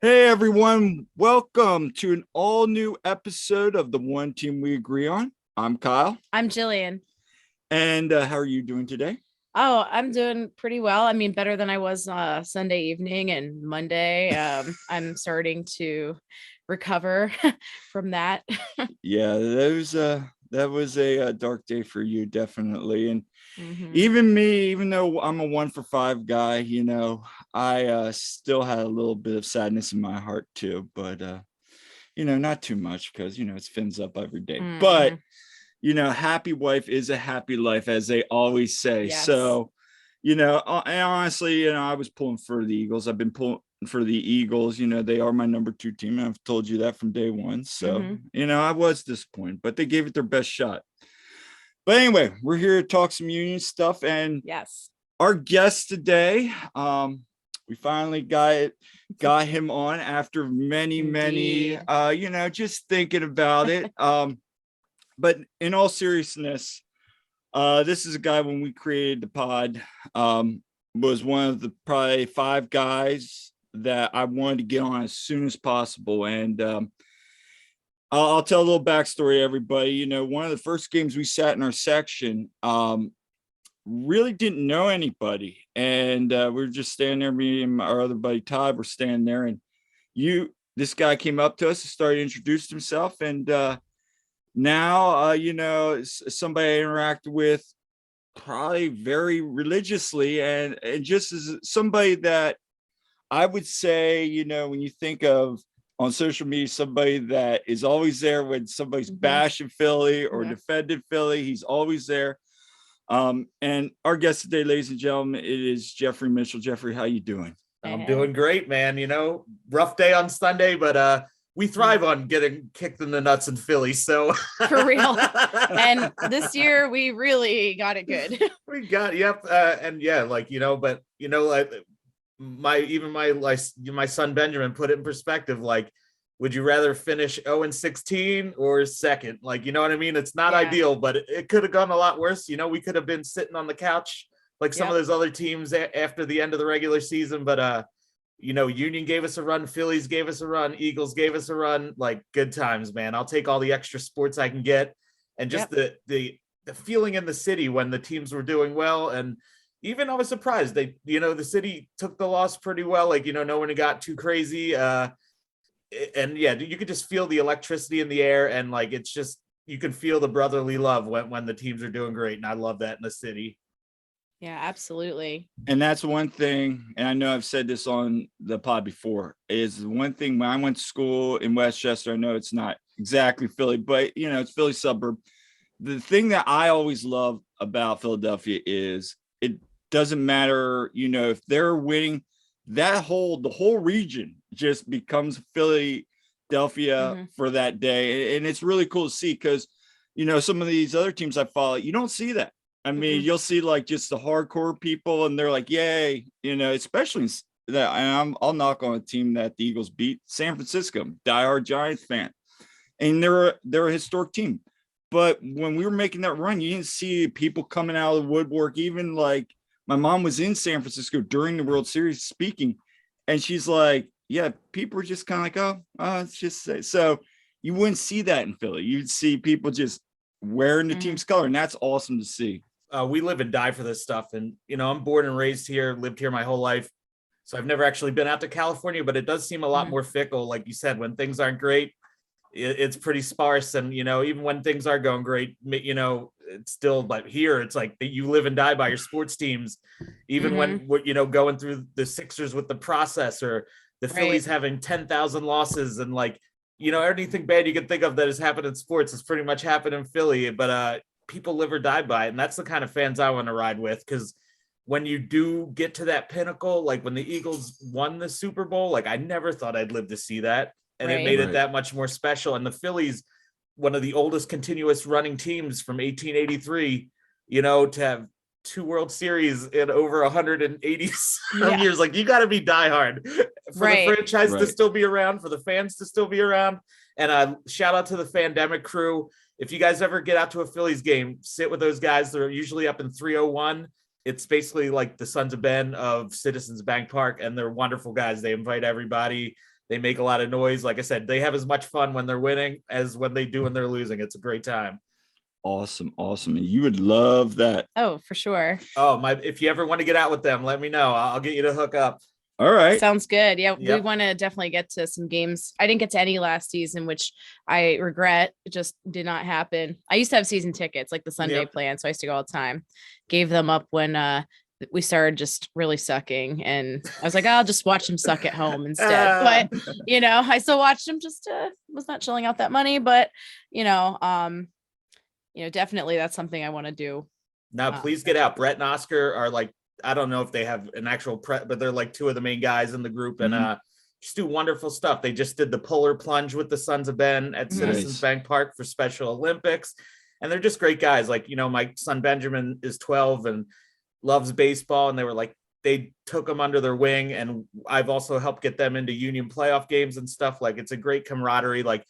Hey everyone, welcome to an all new episode of the One Team We Agree On. I'm Kyle. I'm Jillian. And how are you doing today? Oh, I'm doing pretty well. I mean, better than I was Sunday evening and Monday. I'm starting to recover from that. Yeah, that was a dark day for you, definitely. And Mhm. even me, even though I'm a 1-for-5 guy, I still had a little bit of sadness in my heart too. But not too much because it spins up every day. But Mhm. happy wife is a happy life, as they always say. Yes. So, and honestly, I was pulling for the Eagles. I've been pulling for the Eagles. They are my number 2 team. I've told you that from day one. So, Mhm. I was disappointed, but they gave it their best shot. But anyway, we're here to talk some Union stuff. And Yes. our guest today, we finally got him on after many, Indeed. just thinking about it. But in all seriousness, this is a guy, when we created the pod, was one of the probably 5 guys that I wanted to get on as soon as possible. And I'll tell a little backstory, everybody. One of the first games we sat in our section, really didn't know anybody. And we were just standing there, me and our other buddy Todd were standing there, and this guy came up to us and started introducing himself. And now somebody I interact with probably very religiously, and just as somebody that I would say, when you think of on social media, somebody that is always there when somebody's bashing Philly or defending Philly, he's always there. And our guest today, ladies and gentlemen, it is Jeffrey Mitchell. Jeffrey, how you doing? I'm doing great, man. Rough day on Sunday, but we thrive on getting kicked in the nuts in Philly. So For real. And this year we really got it good. We got, yep. And yeah, but my son Benjamin put it in perspective. Like, would you rather finish 0-16 or second? Like, you know what I mean? It's not ideal, but it could have gone a lot worse. We could have been sitting on the couch like some of those other teams after the end of the regular season. But Union gave us a run, Phillies gave us a run, Eagles gave us a run. Like, good times, man. I'll take all the extra sports I can get. And just the feeling in the city when the teams were doing well. And even I was surprised the city took the loss pretty well. Like, no one got too crazy. And yeah, you could just feel the electricity in the air, and like, it's just, you can feel the brotherly love when the teams are doing great. And I love that in the city. Yeah, absolutely. And that's one thing, and I know I've said this on the pod before, is one thing when I went to school in Westchester. I know it's not exactly Philly, but it's Philly suburb. The thing that I always love about Philadelphia is it doesn't matter, if they're winning, the whole region just becomes Philadelphia for that day. And it's really cool to see, because, some of these other teams I follow, you don't see that. I mean, you'll see like just the hardcore people, and they're like, yay, especially that. And I'll knock on a team that the Eagles beat, San Francisco, diehard Giants fan. And they're a historic team. But when we were making that run, you didn't see people coming out of the woodwork. Even like my mom was in San Francisco during the World Series speaking, and she's like, yeah, people are just kind of like, oh, it's just so you wouldn't see that in Philly. You'd see people just wearing the team's color, and that's awesome to see. We live and die for this stuff. And, I'm born and raised here, lived here my whole life. So I've never actually been out to California, but it does seem a lot more fickle. Like you said, when things aren't great, it's pretty sparse. And, even when things are going great, it's still, but here it's like you live and die by your sports teams, even when, going through the Sixers with the process, or the Phillies having 10,000 losses, and like, anything bad you can think of that has happened in sports has pretty much happened in Philly. But people live or die by it. And that's the kind of fans I want to ride with. Because when you do get to that pinnacle, like when the Eagles won the Super Bowl, like I never thought I'd live to see that. And it made it that much more special. And the Phillies, one of the oldest continuous running teams from 1883, to have 2 World Series in over 180 Yeah. years. Like, you got to be diehard for Right. the franchise to Right. still be around, for the fans to still be around. And shout out to the Fandemic crew. If you guys ever get out to a Phillies game, sit with those guys. They're usually up in 301. It's basically like the Sons of Ben of Citizens Bank Park, and they're wonderful guys. They invite everybody. They make a lot of noise. Like I said, they have as much fun when they're winning as when they do when they're losing. It's a great time. Awesome. And you would love that. Oh, for sure. Oh, if you ever want to get out with them, let me know. I'll get you to hook up. All right. Sounds good. Yeah, we Yep. want to definitely get to some games. I didn't get to any last season, which I regret. It just did not happen. I used to have season tickets, like the Sunday Yep. plan, so I used to go all the time. Gave them up when we started just really sucking, and I was like, I'll just watch them suck at home instead. But I still watched them. Just was not chilling out that money, but definitely that's something I want to do. Now, please get out. Brett and Oscar are like, I don't know if they have an actual prep, but they're like 2 of the main guys in the group, and just do wonderful stuff. They just did the polar plunge with the Sons of Ben at Citizens Bank Park for Special Olympics, and they're just great guys. Like, my son Benjamin is 12 and loves baseball, and they were like, they took them under their wing, and I've also helped get them into union playoff games and stuff. Like, it's a great camaraderie. Like,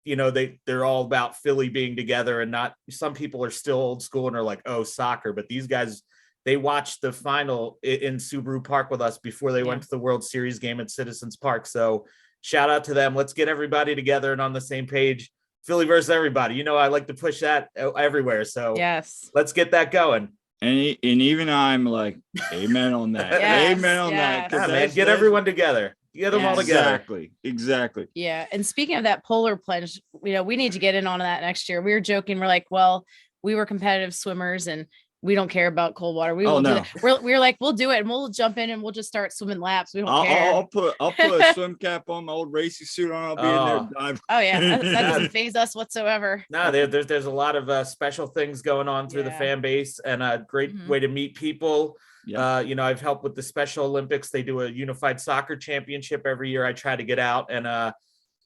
they're all about Philly being together, and not, some people are still old school and are like, oh, soccer, but these guys, they watched the final in Subaru Park with us before they went to the World Series game at Citizens Park. So shout out to them. Let's get everybody together and on the same page. Philly versus everybody. I like to push that everywhere. So yes, let's get that going. And even I'm like, amen on that. Yes, Amen on that. Yeah, man, get everyone together. Get them all together. Exactly. Yeah. And speaking of that polar plunge, we need to get in on that next year. We were joking. We're like, well, we were competitive swimmers and we don't care about cold water. We will do it. We're like, we'll do it, and we'll jump in and we'll just start swimming laps. We don't care. I'll put a swim cap on, my old racing suit on. I'll be in there diving. Oh yeah, that doesn't phase us whatsoever. No, there's a lot of special things going on through the fan base, and a great way to meet people. I've helped with the Special Olympics. They do a unified soccer championship every year. I try to get out and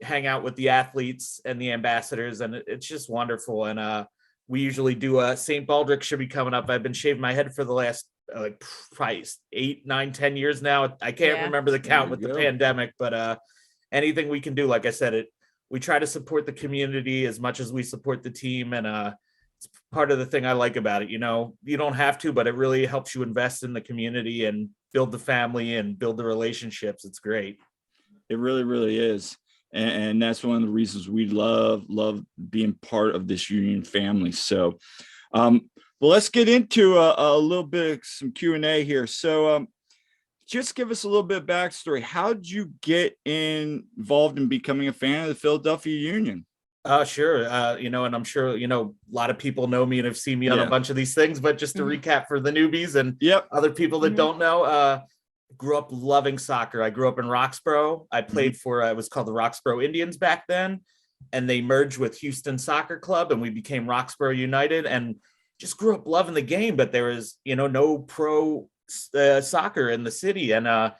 hang out with the athletes and the ambassadors, and it's just wonderful. And we usually do St. Baldrick should be coming up. I've been shaving my head for the last probably 8, 9, 10 years now. I can't remember the count with the pandemic, but anything we can do, like I said, we try to support the community as much as we support the team. And it's part of the thing I like about it. You don't have to, but it really helps you invest in the community and build the family and build the relationships. It's great. It really, really is. And that's one of the reasons we love being part of this union family. So, well, let's get into a little bit of some Q&A here. So, just give us a little bit of backstory. How did you get involved in becoming a fan of the Philadelphia Union? Sure. And I'm sure, a lot of people know me and have seen me on a bunch of these things, but just to recap for the newbies and other people that don't know, grew up loving soccer. I grew up in Roxborough. I played for, it was called the Roxborough Indians back then, and they merged with Houston Soccer Club and we became Roxborough United, and just grew up loving the game, but there was, no pro soccer in the city. And I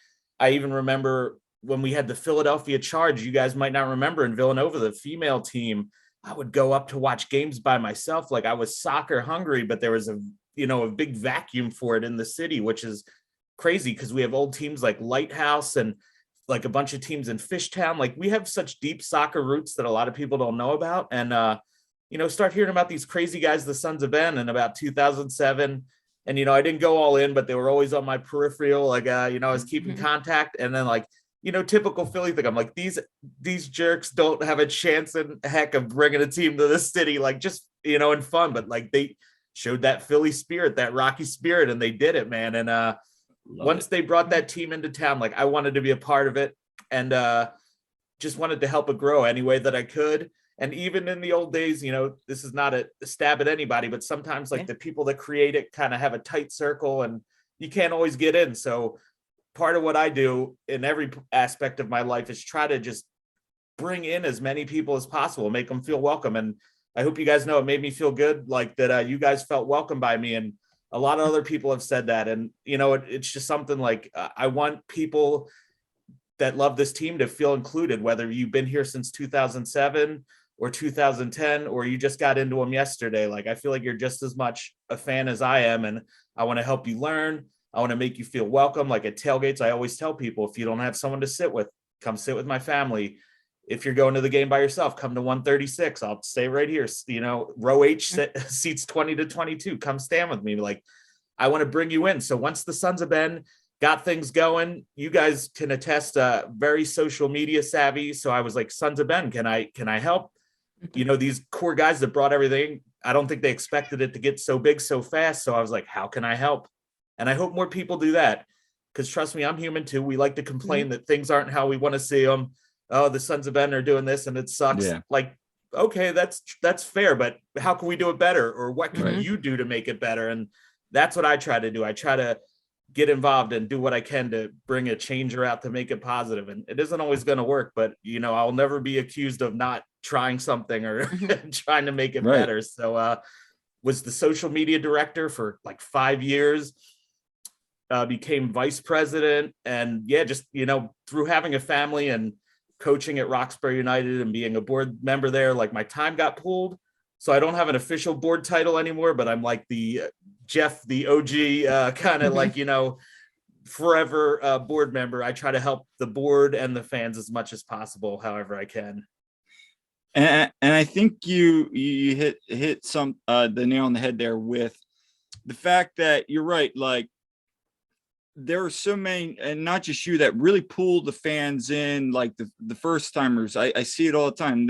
even remember when we had the Philadelphia Charge, you guys might not remember, in Villanova, the female team, I would go up to watch games by myself. Like, I was soccer hungry, but there was a big vacuum for it in the city, which is crazy because we have old teams like Lighthouse and like a bunch of teams in Fishtown. Like, we have such deep soccer roots that a lot of people don't know about. And, start hearing about these crazy guys, the Sons of Ben, in about 2007. And, I didn't go all in, but they were always on my peripheral. Like, I was keeping contact. And then, like, typical Philly thing, I'm like, these jerks don't have a chance in heck of bringing a team to the city, like, just, in fun. But like, they showed that Philly spirit, that Rocky spirit, and they did it, man. And once they brought that team into town, like, I wanted to be a part of it, and just wanted to help it grow any way that I could. And even in the old days, this is not a stab at anybody, but sometimes like the people that create it kind of have a tight circle and you can't always get in. So part of what I do in every aspect of my life is try to just bring in as many people as possible, make them feel welcome. And I hope you guys know it made me feel good, like that you guys felt welcome by me. And a lot of other people have said that. And, it's just something like I want people that love this team to feel included, whether you've been here since 2007 or 2010, or you just got into them yesterday. Like, I feel like you're just as much a fan as I am. And I want to help you learn. I want to make you feel welcome. Like at tailgates, I always tell people, if you don't have someone to sit with, come sit with my family. If you're going to the game by yourself, come to 136. I'll stay right here. You know, row H seats 20 to 22. Come stand with me. Like, I want to bring you in. So once the Sons of Ben got things going, you guys can attest, very social media savvy. So I was like, Sons of Ben, can I help? You know, these core guys that brought everything, I don't think they expected it to get so big so fast. So I was like, how can I help? And I hope more people do that. Because trust me, I'm human too. We like to complain that things aren't how we want to see them. Oh, the Sons of Ben are doing this and it sucks. Yeah. Like, okay, that's fair, but how can we do it better? Or what can you do to make it better? And that's what I try to do. I try to get involved and do what I can to bring a changer out to make it positive. And it isn't always going to work, but you know, I'll never be accused of not trying something or trying to make it better. So was the social media director for like 5 years, became vice president, and just, you know, through having a family and coaching at Roxbury United and being a board member there, like my time got pulled. So I don't have an official board title anymore, but I'm like the Jeff, the OG kind of like, you know, forever board member. I try to help the board and the fans as much as possible, however I can. And I think you hit some the nail on the head there with the fact that you're right. Like, there are so many, and not just you, that really pull the fans in, like the first timers. I see it all the time.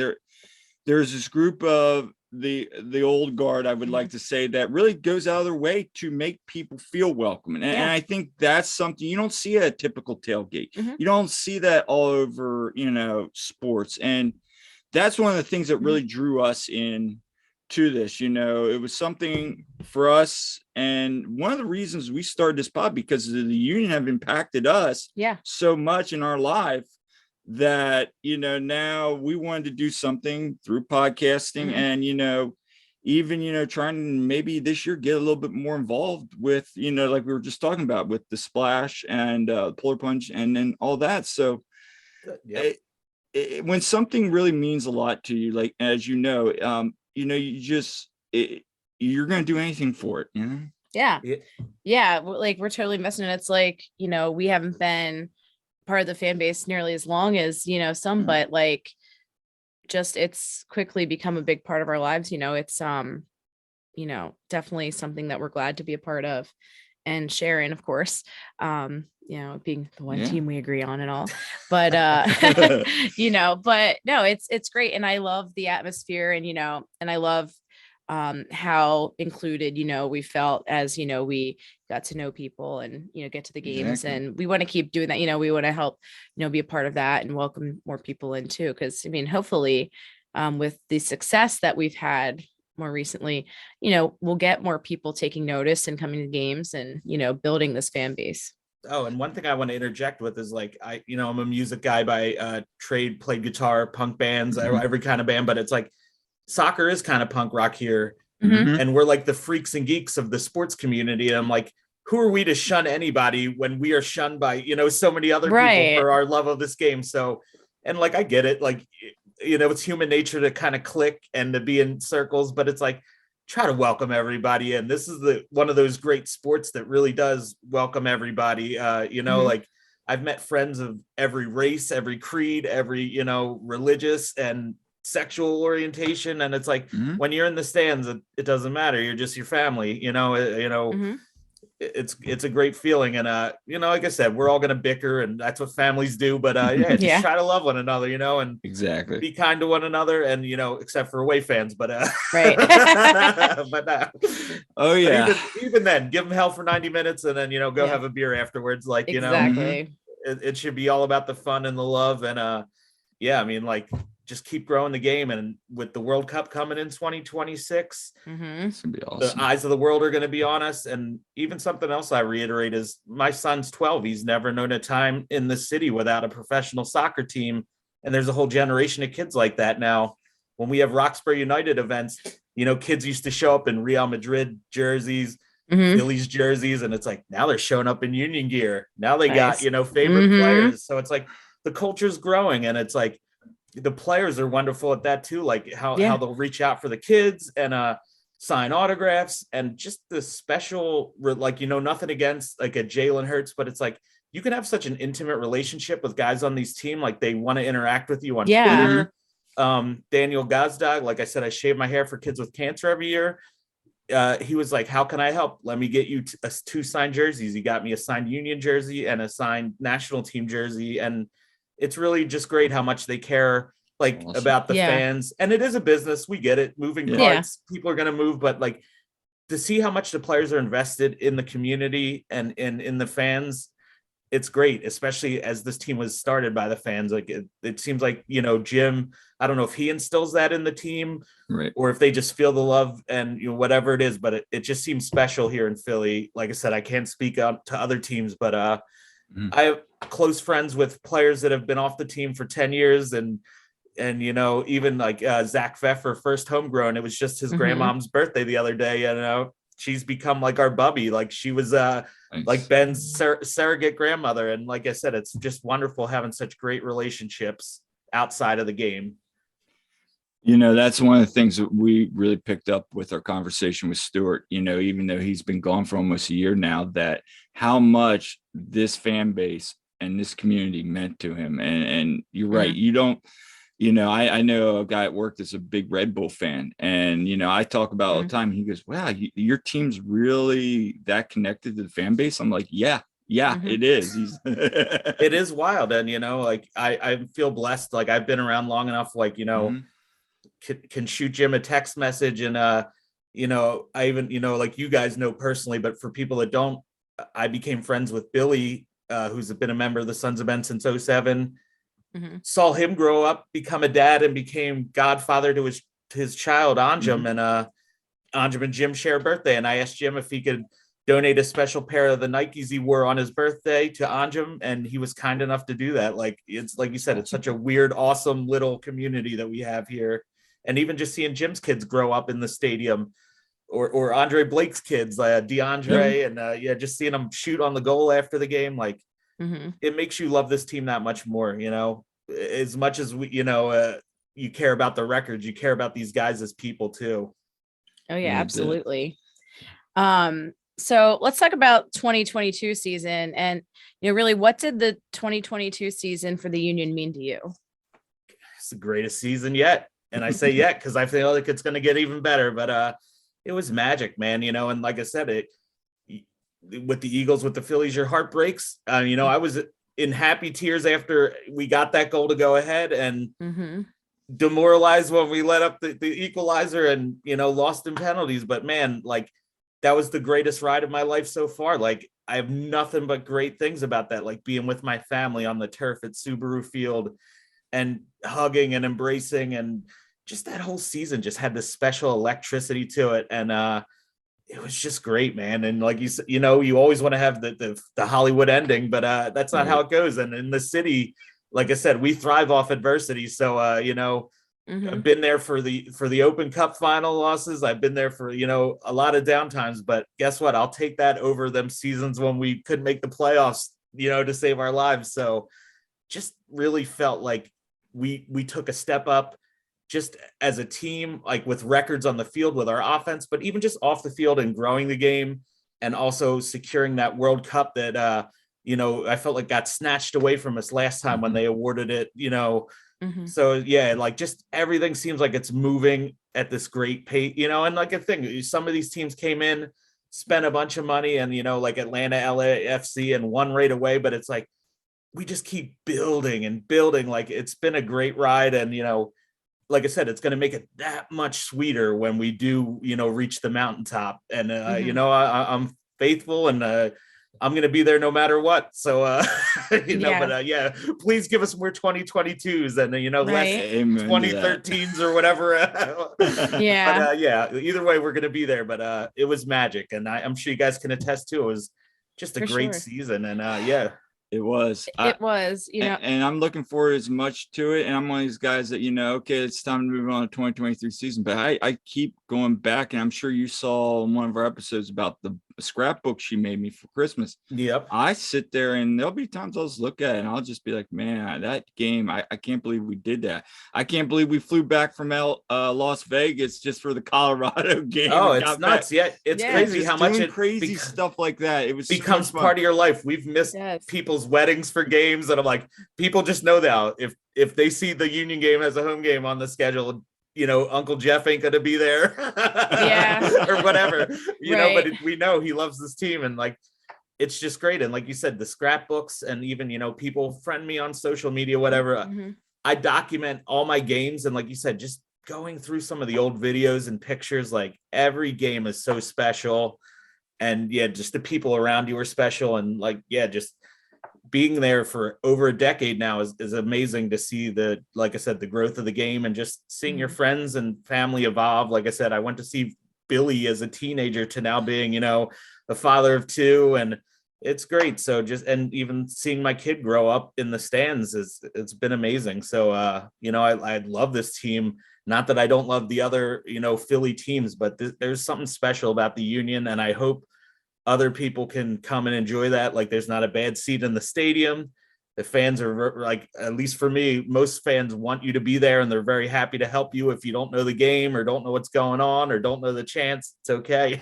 There's this group of the old guard, I would like to say, that really goes out of their way to make people feel welcome. And I think that's something you don't see at a typical tailgate. You don't see that all over, you know, sports. And that's one of the things that really drew us in to this. You know, it was something for us. And one of the reasons we started this pod, because the union have impacted us so much in our life, that, you know, now we wanted to do something through podcasting and, you know, even, you know, trying to maybe this year get a little bit more involved with, you know, like we were just talking about with the splash and polar plunge and then all that. So when something really means a lot to you, like, as you know, you just, you're going to do anything for it, you know? Yeah. Like, we're totally invested in it. It's like, you know, we haven't been part of the fan base nearly as long as, you know, some, but like, just, it's quickly become a big part of our lives. You know, it's, you know, definitely something that we're glad to be a part of and sharing, of course, you know, being the one team we agree on and all, but, you know, but no, it's great. And I love the atmosphere, and, you know, and I love, how included, you know, we felt as, you know, we got to know people and, you know, get to the games, and we want to keep doing that. You know, we want to help, you know, be a part of that and welcome more people in too. Cause I mean, hopefully, with the success that we've had more recently, you know, we'll get more people taking notice and coming to games and, you know, building this fan base. Oh, and one thing I want to interject with is, like, you know, I'm a music guy by trade, played guitar, punk bands, every kind of band, but it's like, soccer is kind of punk rock here. And we're like the freaks and geeks of the sports community. And I'm like, who are we to shun anybody when we are shunned by, you know, so many other people for our love of this game? So, and like, I get it. Like, you know, it's human nature to kind of click and to be in circles, but it's like, try to welcome everybody. And this is one of those great sports that really does welcome everybody. You know, like, I've met friends of every race, every creed, every, you know, religious and sexual orientation, and it's like, when you're in the stands, it doesn't matter, you're just your family, you know. It's a great feeling. And you know, like I said, we're all gonna bicker, and that's what families do, but just try to love one another, you know, and be kind to one another, and, you know, except for away fans, but but even then, give them hell for 90 minutes and then, you know, go have a beer afterwards, like, you know, it should be all about the fun and the love. And I mean, like, just keep growing the game. And with the World Cup coming in 2026, it's gonna be awesome. The eyes of the world are going to be on us. And even something else I reiterate is, my son's 12. He's never known a time in the city without a professional soccer team. And there's a whole generation of kids like that now. When we have Roxbury United events, you know, kids used to show up in Real Madrid jerseys, Phillies jerseys, and it's like, now they're showing up in Union gear. Now they got, you know, favorite players. So it's like, the culture's growing, and it's like, the players are wonderful at that too. Like how they'll reach out for the kids and sign autographs, and just the special, like, nothing against like a Jalen Hurts, but it's like you can have such an intimate relationship with guys on these team. Like they want to interact with you on Twitter. Daniel Gazdag, like I said, I shave my hair for kids with cancer every year. He was like, how can I help? Let me get you 2 signed jerseys. He got me a signed Union jersey and a signed national team jersey. And it's really just great how much they care, like, about the fans. And it is a business. We get it. Moving parts, people are going to move, but like to see how much the players are invested in the community and in the fans, it's great, especially as this team was started by the fans. Like it seems like, Jim, I don't know if he instills that in the team, right, or if they just feel the love and whatever it is, but it just seems special here in Philly. Like I said, I can't speak out to other teams, but I have close friends with players that have been off the team for 10 years and even like Zach Pfeffer, first homegrown, it was just his grandmom's birthday the other day. She's become like our Bubby. Like she was like Ben's surrogate grandmother. And like I said, it's just wonderful having such great relationships outside of the game. That's one of the things that we really picked up with our conversation with Stuart, even though he's been gone for almost a year now, that how much this fan base and this community meant to him. And you're right. You don't, I know a guy at work that's a big Red Bull fan, and I talk about all the time. He goes, "Wow, your team's really that connected to the fan base?" I'm like, "Yeah, it is." It is wild, and like I feel blessed. Like I've been around long enough, like can shoot Jim a text message, and I even like you guys know personally, but for people that don't, I became friends with Billy, who's been a member of the Sons of Ben since 2007. Saw him grow up, become a dad, and became godfather to his child Anjum. And Anjum and Jim share a birthday, and I asked Jim if he could donate a special pair of the Nikes he wore on his birthday to Anjum, and he was kind enough to do that. Like it's like you said, it's such a weird, awesome little community that we have here. And even just seeing Jim's kids grow up in the stadium, or Andre Blake's kids, DeAndre, and just seeing them shoot on the goal after the game, like. It makes you love this team that much more, as much as we, you care about the records, you care about these guys as people too. Oh yeah, absolutely. So let's talk about 2022 season, and really, what did the 2022 season for the Union mean to you? It's the greatest season yet. And I say yet, because I feel like it's going to get even better, but it was magic, man, and like I said, with the Eagles, with the Phillies, your heart breaks. I was in happy tears after we got that goal to go ahead, and demoralized when we let up the equalizer and, lost in penalties. But man, like that was the greatest ride of my life so far. Like I have nothing but great things about that. Like being with my family on the turf at Subaru Field and hugging and embracing, and just that whole season just had this special electricity to it. And, it was just great, man. And like you said, you always want to have the Hollywood ending, but that's not how it goes. And in the city, like I said, we thrive off adversity. So I've been there for the Open Cup final losses. I've been there for a lot of downtimes. But guess what? I'll take that over them seasons when we couldn't make the playoffs, to save our lives. So just really felt like we took a step up, just as a team, like with records on the field with our offense, but even just off the field and growing the game, and also securing that World Cup that, I felt like got snatched away from us last time when they awarded it, So yeah, like just everything seems like it's moving at this great pace, and like I think some of these teams came in, spent a bunch of money, and, like Atlanta, LAFC, and won right away. But it's like, we just keep building and building. Like it's been a great ride. And, like I said, it's going to make it that much sweeter when we do, reach the mountaintop. And, I'm faithful, and I'm going to be there no matter what. So, but please give us more 2022s and, less 2013s or whatever. But either way, we're going to be there. But it was magic. And I'm sure you guys can attest to it. It was just a great season. And it was. It was, and I'm looking forward as much to it. And I'm one of these guys that, okay, it's time to move on to 2023 season. But I keep going back, and I'm sure you saw in one of our episodes about the scrapbook she made me for Christmas. Yep. I sit there and there'll be times I'll just look at it and I'll just be like, man, that game, I can't believe we did that. I can't believe we flew back from Las Vegas just for the Colorado game. Oh, it's nuts. Yeah, it's crazy how much crazy stuff like that. It was becomes so part of your life. We've missed people's weddings for games, and I'm like, people just know that if they see the Union game as a home game on the schedule, you know, Uncle Jeff ain't gonna be there, or whatever, you know. But we know he loves this team, and like, it's just great. And like you said, the scrapbooks, and even, you know, people friend me on social media, whatever. I document all my games, and like you said, just going through some of the old videos and pictures, like every game is so special. And yeah, just the people around you are special. And like, yeah, just being there for over a decade now is amazing to see like I said, the growth of the game, and just seeing your friends and family evolve. Like I said, I went to see Billy as a teenager to now being, you know, a father of 2, and it's great. So and even seeing my kid grow up in the stands it's been amazing. So, you know, I love this team. Not that I don't love the other, you know, Philly teams, but there's something special about the Union, and I hope other people can come and enjoy that. Like, there's not a bad seat in the stadium. The fans are like, at least for me, most fans want you to be there, and they're very happy to help you if you don't know the game or don't know what's going on or don't know the chants. It's okay.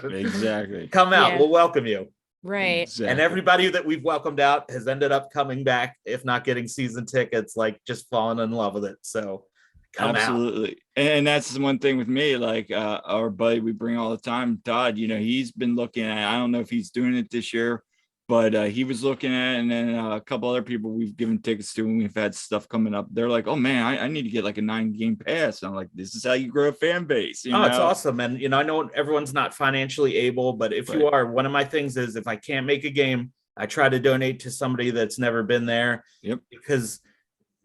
Exactly. Come out. We'll welcome you. Right. Exactly. And everybody that we've welcomed out has ended up coming back, if not getting season tickets, like just falling in love with it. So come absolutely out. And that's the one thing with me, like our buddy we bring all the time, Todd, you know, he's been looking at, I don't know if he's doing it this year, but he was looking at it, and then a couple other people we've given tickets to, and we've had stuff coming up. They're like, oh man, I need to get like a 9-game pass. And I'm like, this is how you grow a fan base. You know? It's awesome. And, you know, I know everyone's not financially able, but if you are, one of my things is, if I can't make a game, I try to donate to somebody that's never been there. Because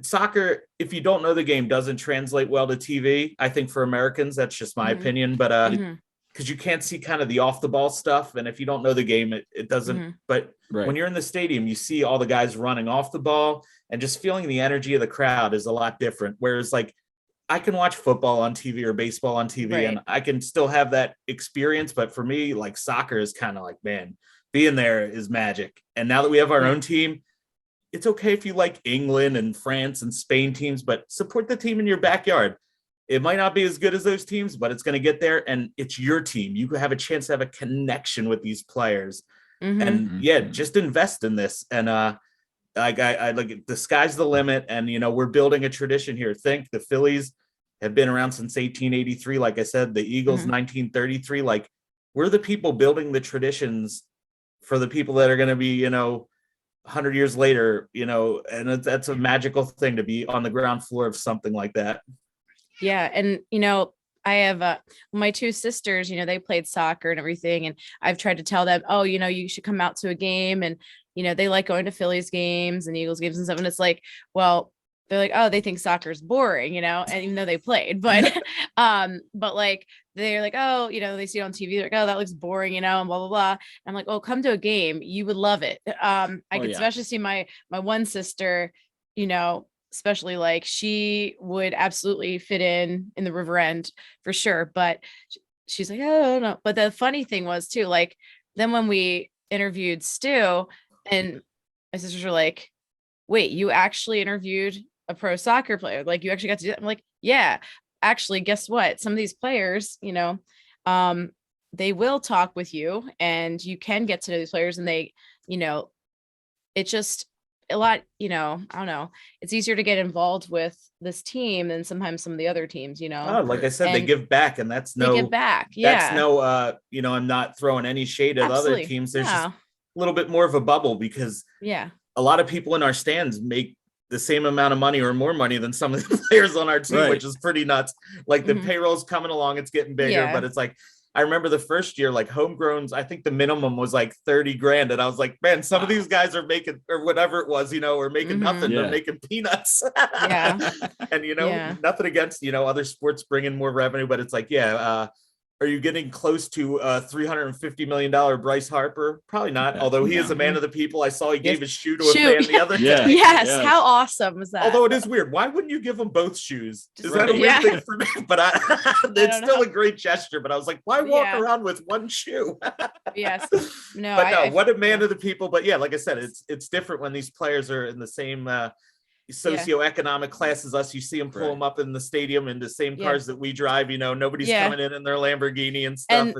soccer, if you don't know the game, doesn't translate well to TV. I think for Americans, that's just my opinion, but because you can't see kind of the off the ball stuff, and if you don't know the game, it doesn't. But when you're in the stadium, you see all the guys running off the ball, and just feeling the energy of the crowd is a lot different. Whereas like, I can watch football on TV or baseball on TV, and I can still have that experience. But for me, like, soccer is kind of like, man, being there is magic. And now that we have our own team, it's okay if you like England and France and Spain teams, but support the team in your backyard. It might not be as good as those teams, but it's going to get there, and it's your team. You have a chance to have a connection with these players, and just invest in this. And I like, the sky's the limit, and you know, we're building a tradition here. Think the Phillies have been around since 1883. Like I said, the Eagles 1933. Like, we're the people building the traditions for the people that are going to be, you know, 100 years later, you know, and that's a magical thing to be on the ground floor of something like that. Yeah. And, you know, I have my 2 sisters, you know, they played soccer and everything. And I've tried to tell them, oh, you know, you should come out to a game. And, you know, they like going to Phillies games and Eagles games and stuff. And it's like, well, they're like, oh, they think soccer is boring, you know, and even though they played, but like, they're like, oh, you know, they see it on TV, they're like, oh, that looks boring, you know, and blah, blah, blah. And I'm like, oh, come to a game. You would love it. I could especially see my one sister, you know, especially like, she would absolutely fit in the River End for sure. But she's like, oh, no. But the funny thing was too, like, then when we interviewed Stu, and my sisters were like, wait, you actually interviewed a pro soccer player? Like, you actually got to do that? I'm like, yeah, actually, guess what? Some of these players, you know, they will talk with you, and you can get to know these players, and they, you know, it's just a lot, you know, I don't know. It's easier to get involved with this team than sometimes some of the other teams, you know. Oh, like I said, they give back, and that's they give back. Yeah. That's no, you know, I'm not throwing any shade at other teams. There's just a little bit more of a bubble, because a lot of people in our stands make the same amount of money or more money than some of the players on our team, which is pretty nuts. Like, the payroll's coming along, it's getting bigger, but it's like, I remember the first year, like, homegrowns, I think the minimum was like 30 grand. And I was like, man, some of these guys are making, or whatever it was, you know, or making nothing, they're making peanuts. And, you know, nothing against, you know, other sports bringing more revenue, but it's like, Are you getting close to $350 million Bryce Harper? Probably not. Although he is a man of the people. I saw he gave his shoe to a fan the other day. Yes. How awesome was that? Although it is weird. Why wouldn't you give them both shoes? Just Is that a weird thing for me? But it's still a great gesture. But I was like, why walk around with one shoe? Yes. No, but no, what a man of the people. But yeah, like I said, it's different when these players are in the same socioeconomic class as us. You see them pull them up in the stadium in the same cars that we drive. Nobody's coming in their Lamborghini and stuff.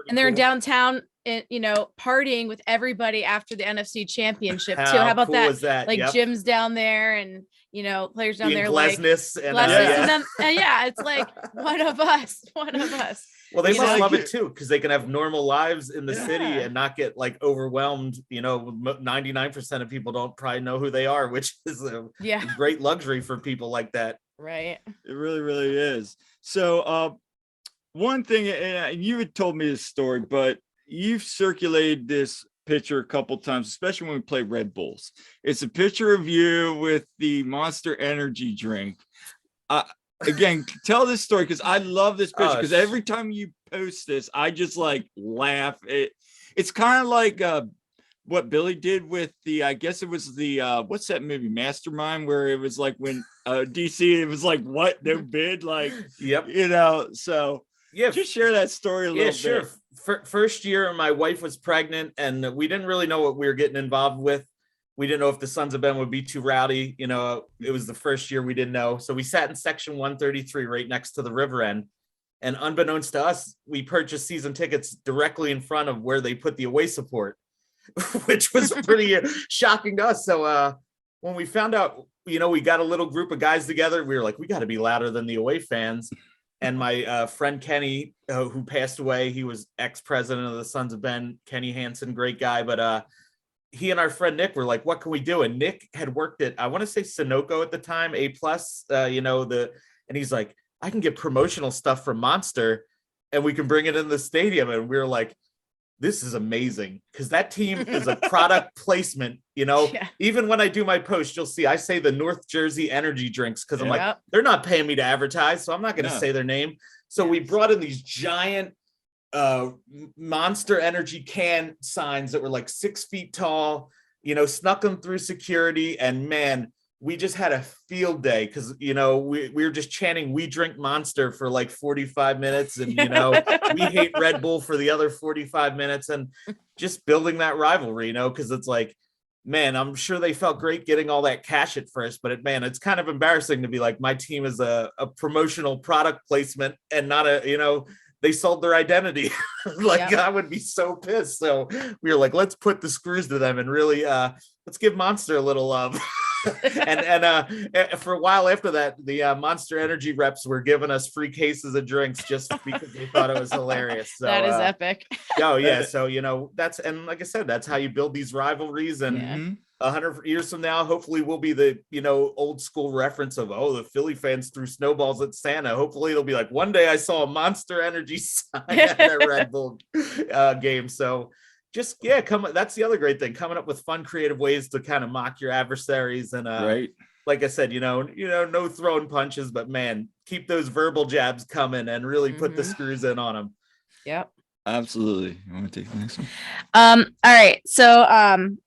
And they're downtown, partying with everybody after the NFC Championship too. How about that? Like Jim's down there, and players down there Glesnes and then it's like one of us. Well, they must love it too, because they can have normal lives in the city and not get like overwhelmed. 99% of people don't probably know who they are, which is a great luxury for people like that. Right. It really, really is. So one thing, and you had told me this story, but you've circulated this picture a couple times, especially when we play Red Bulls. It's a picture of you with the Monster Energy drink. Again, tell this story, because I love this picture, because every time you post this, I just like laugh. It's kind of like what Billy did with I guess it was the what's that movie, Mastermind, where it was like when DC, it was like, what, no bid, like, so just share that story a little bit. First year my wife was pregnant, and we didn't really know what we were getting involved with. We didn't know if the Sons of Ben would be too rowdy. It was the first year we didn't know. So we sat in section 133 right next to the river end. And unbeknownst to us, we purchased season tickets directly in front of where they put the away support, which was pretty shocking to us. So when we found out, we got a little group of guys together, we were like, we got to be louder than the away fans. And my friend Kenny, who passed away, he was ex-president of the Sons of Ben, Kenny Hansen, great guy. But he and our friend Nick were like, what can we do? And Nick had worked at, I want to say Sunoco at the time, A+, and he's like, I can get promotional stuff from Monster and we can bring it in the stadium. And we were like, this is amazing, because that team is a product placement. Even when I do my post, you'll see I say the North Jersey energy drinks, because I'm like, they're not paying me to advertise, so I'm not going to say their name. So we brought in these giant Monster Energy can signs that were like 6 feet tall, snuck them through security, and man, we just had a field day, because we were just chanting, we drink Monster for like 45 minutes, and we hate Red Bull for the other 45 minutes, and just building that rivalry, because it's like, man, I'm sure they felt great getting all that cash at first, but it's kind of embarrassing to be like, my team is a promotional product placement and not they sold their identity. I would be so pissed. So we were like, let's put the screws to them and really let's give Monster a little love. and for a while after that, the Monster Energy reps were giving us free cases of drinks just because they thought it was hilarious. So that is epic. So that's, and like I said, that's how you build these rivalries. And 100 years from now, hopefully we'll be the old school reference of, the Philly fans threw snowballs at Santa. Hopefully it'll be like, one day I saw a Monster Energy sign at a Red Bull game. So just that's the other great thing, coming up with fun, creative ways to kind of mock your adversaries. And like I said, no throwing punches, but man, keep those verbal jabs coming and really put the screws in on them. Yep, absolutely. You want to take the next one? All right, so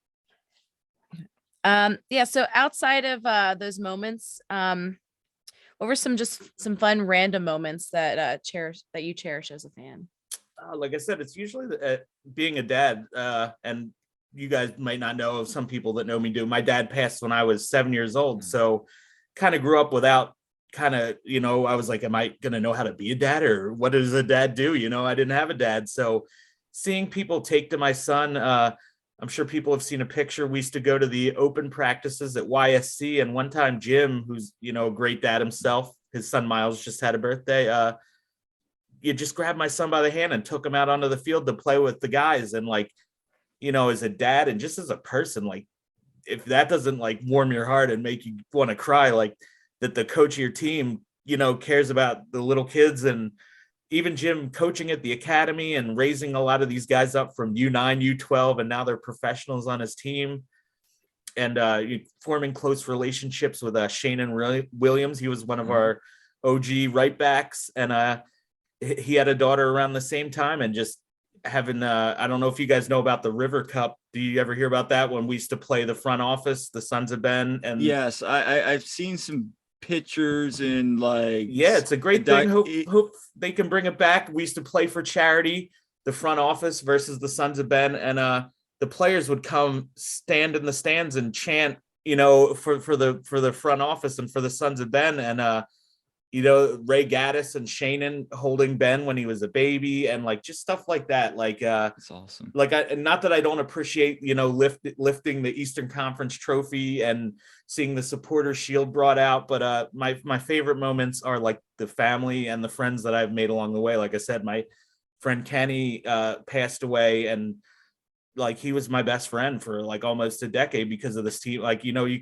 so outside of those moments, what were some fun random moments that you cherish as a fan? Like I said, it's usually being a dad, and you guys might not know, some people that know me do. My dad passed when I was 7 years old, so kind of grew up without I was like, am I going to know how to be a dad, or what does a dad do? I didn't have a dad. So seeing people take to my son, I'm sure people have seen a picture. We used to go to the open practices at YSC, and one time Jim, who's, a great dad himself, his son Miles just had a birthday, you just grabbed my son by the hand and took him out onto the field to play with the guys. And as a dad and just as a person, if that doesn't warm your heart and make you want to cry, that the coach of your team, cares about the little kids. And even Jim coaching at the academy and raising a lot of these guys up from U9, U12, and now they're professionals on his team. And forming close relationships with Shane and Williams. He was one of our OG right backs. And he had a daughter around the same time, and just having I don't know if you guys know about the River Cup. Do you ever hear about that, when we used to play the front office, the Sons of Ben? And yes, I've seen some pictures and like, yeah, it's a great thing. Hope they can bring it back. We used to play for charity, the front office versus the Sons of Ben, and the players would come stand in the stands and chant, for the front office and for the Sons of Ben, and Ray Gaddis and Shannon holding Ben when he was a baby, and like just stuff like that. Like that's awesome. Like not that I don't appreciate, lifting the Eastern Conference trophy and seeing the supporter shield brought out, but my favorite moments are like the family and the friends that I've made along the way. Like I said, my friend Kenny passed away, and like he was my best friend for like almost a decade because of this team. Like, you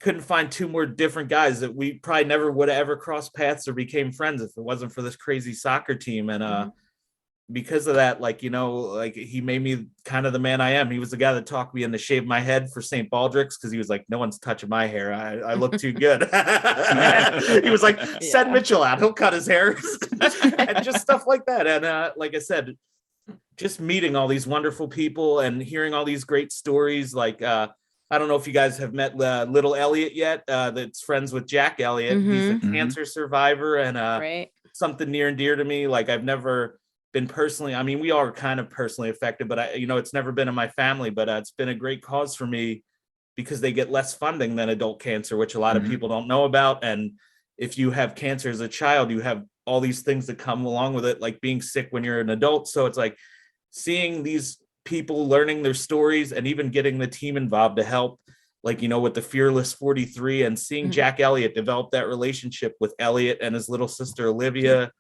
couldn't find two more different guys that we probably never would have ever crossed paths or became friends if it wasn't for this crazy soccer team. And because of that, like, like he made me kind of the man I am. He was the guy that talked me into shave my head for St. Baldrick's, because he was like, no one's touching my hair. I look too good. He was like, send Mitchell out. He'll cut his hair. And just stuff like that. And like I said, just meeting all these wonderful people and hearing all these great stories. Like, I don't know if you guys have met little Elliot yet. That's friends with Jack Elliott. He's a cancer survivor, and something near and dear to me. Like, I've never been personally, I mean, we are kind of personally affected, but it's never been in my family, but it's been a great cause for me, because they get less funding than adult cancer, which a lot of people don't know about. And if you have cancer as a child, you have all these things that come along with it, like being sick when you're an adult. So it's like seeing these people, learning their stories, and even getting the team involved to help, like, with the Fearless 43, and seeing Jack Elliott develop that relationship with Elliot and his little sister Olivia.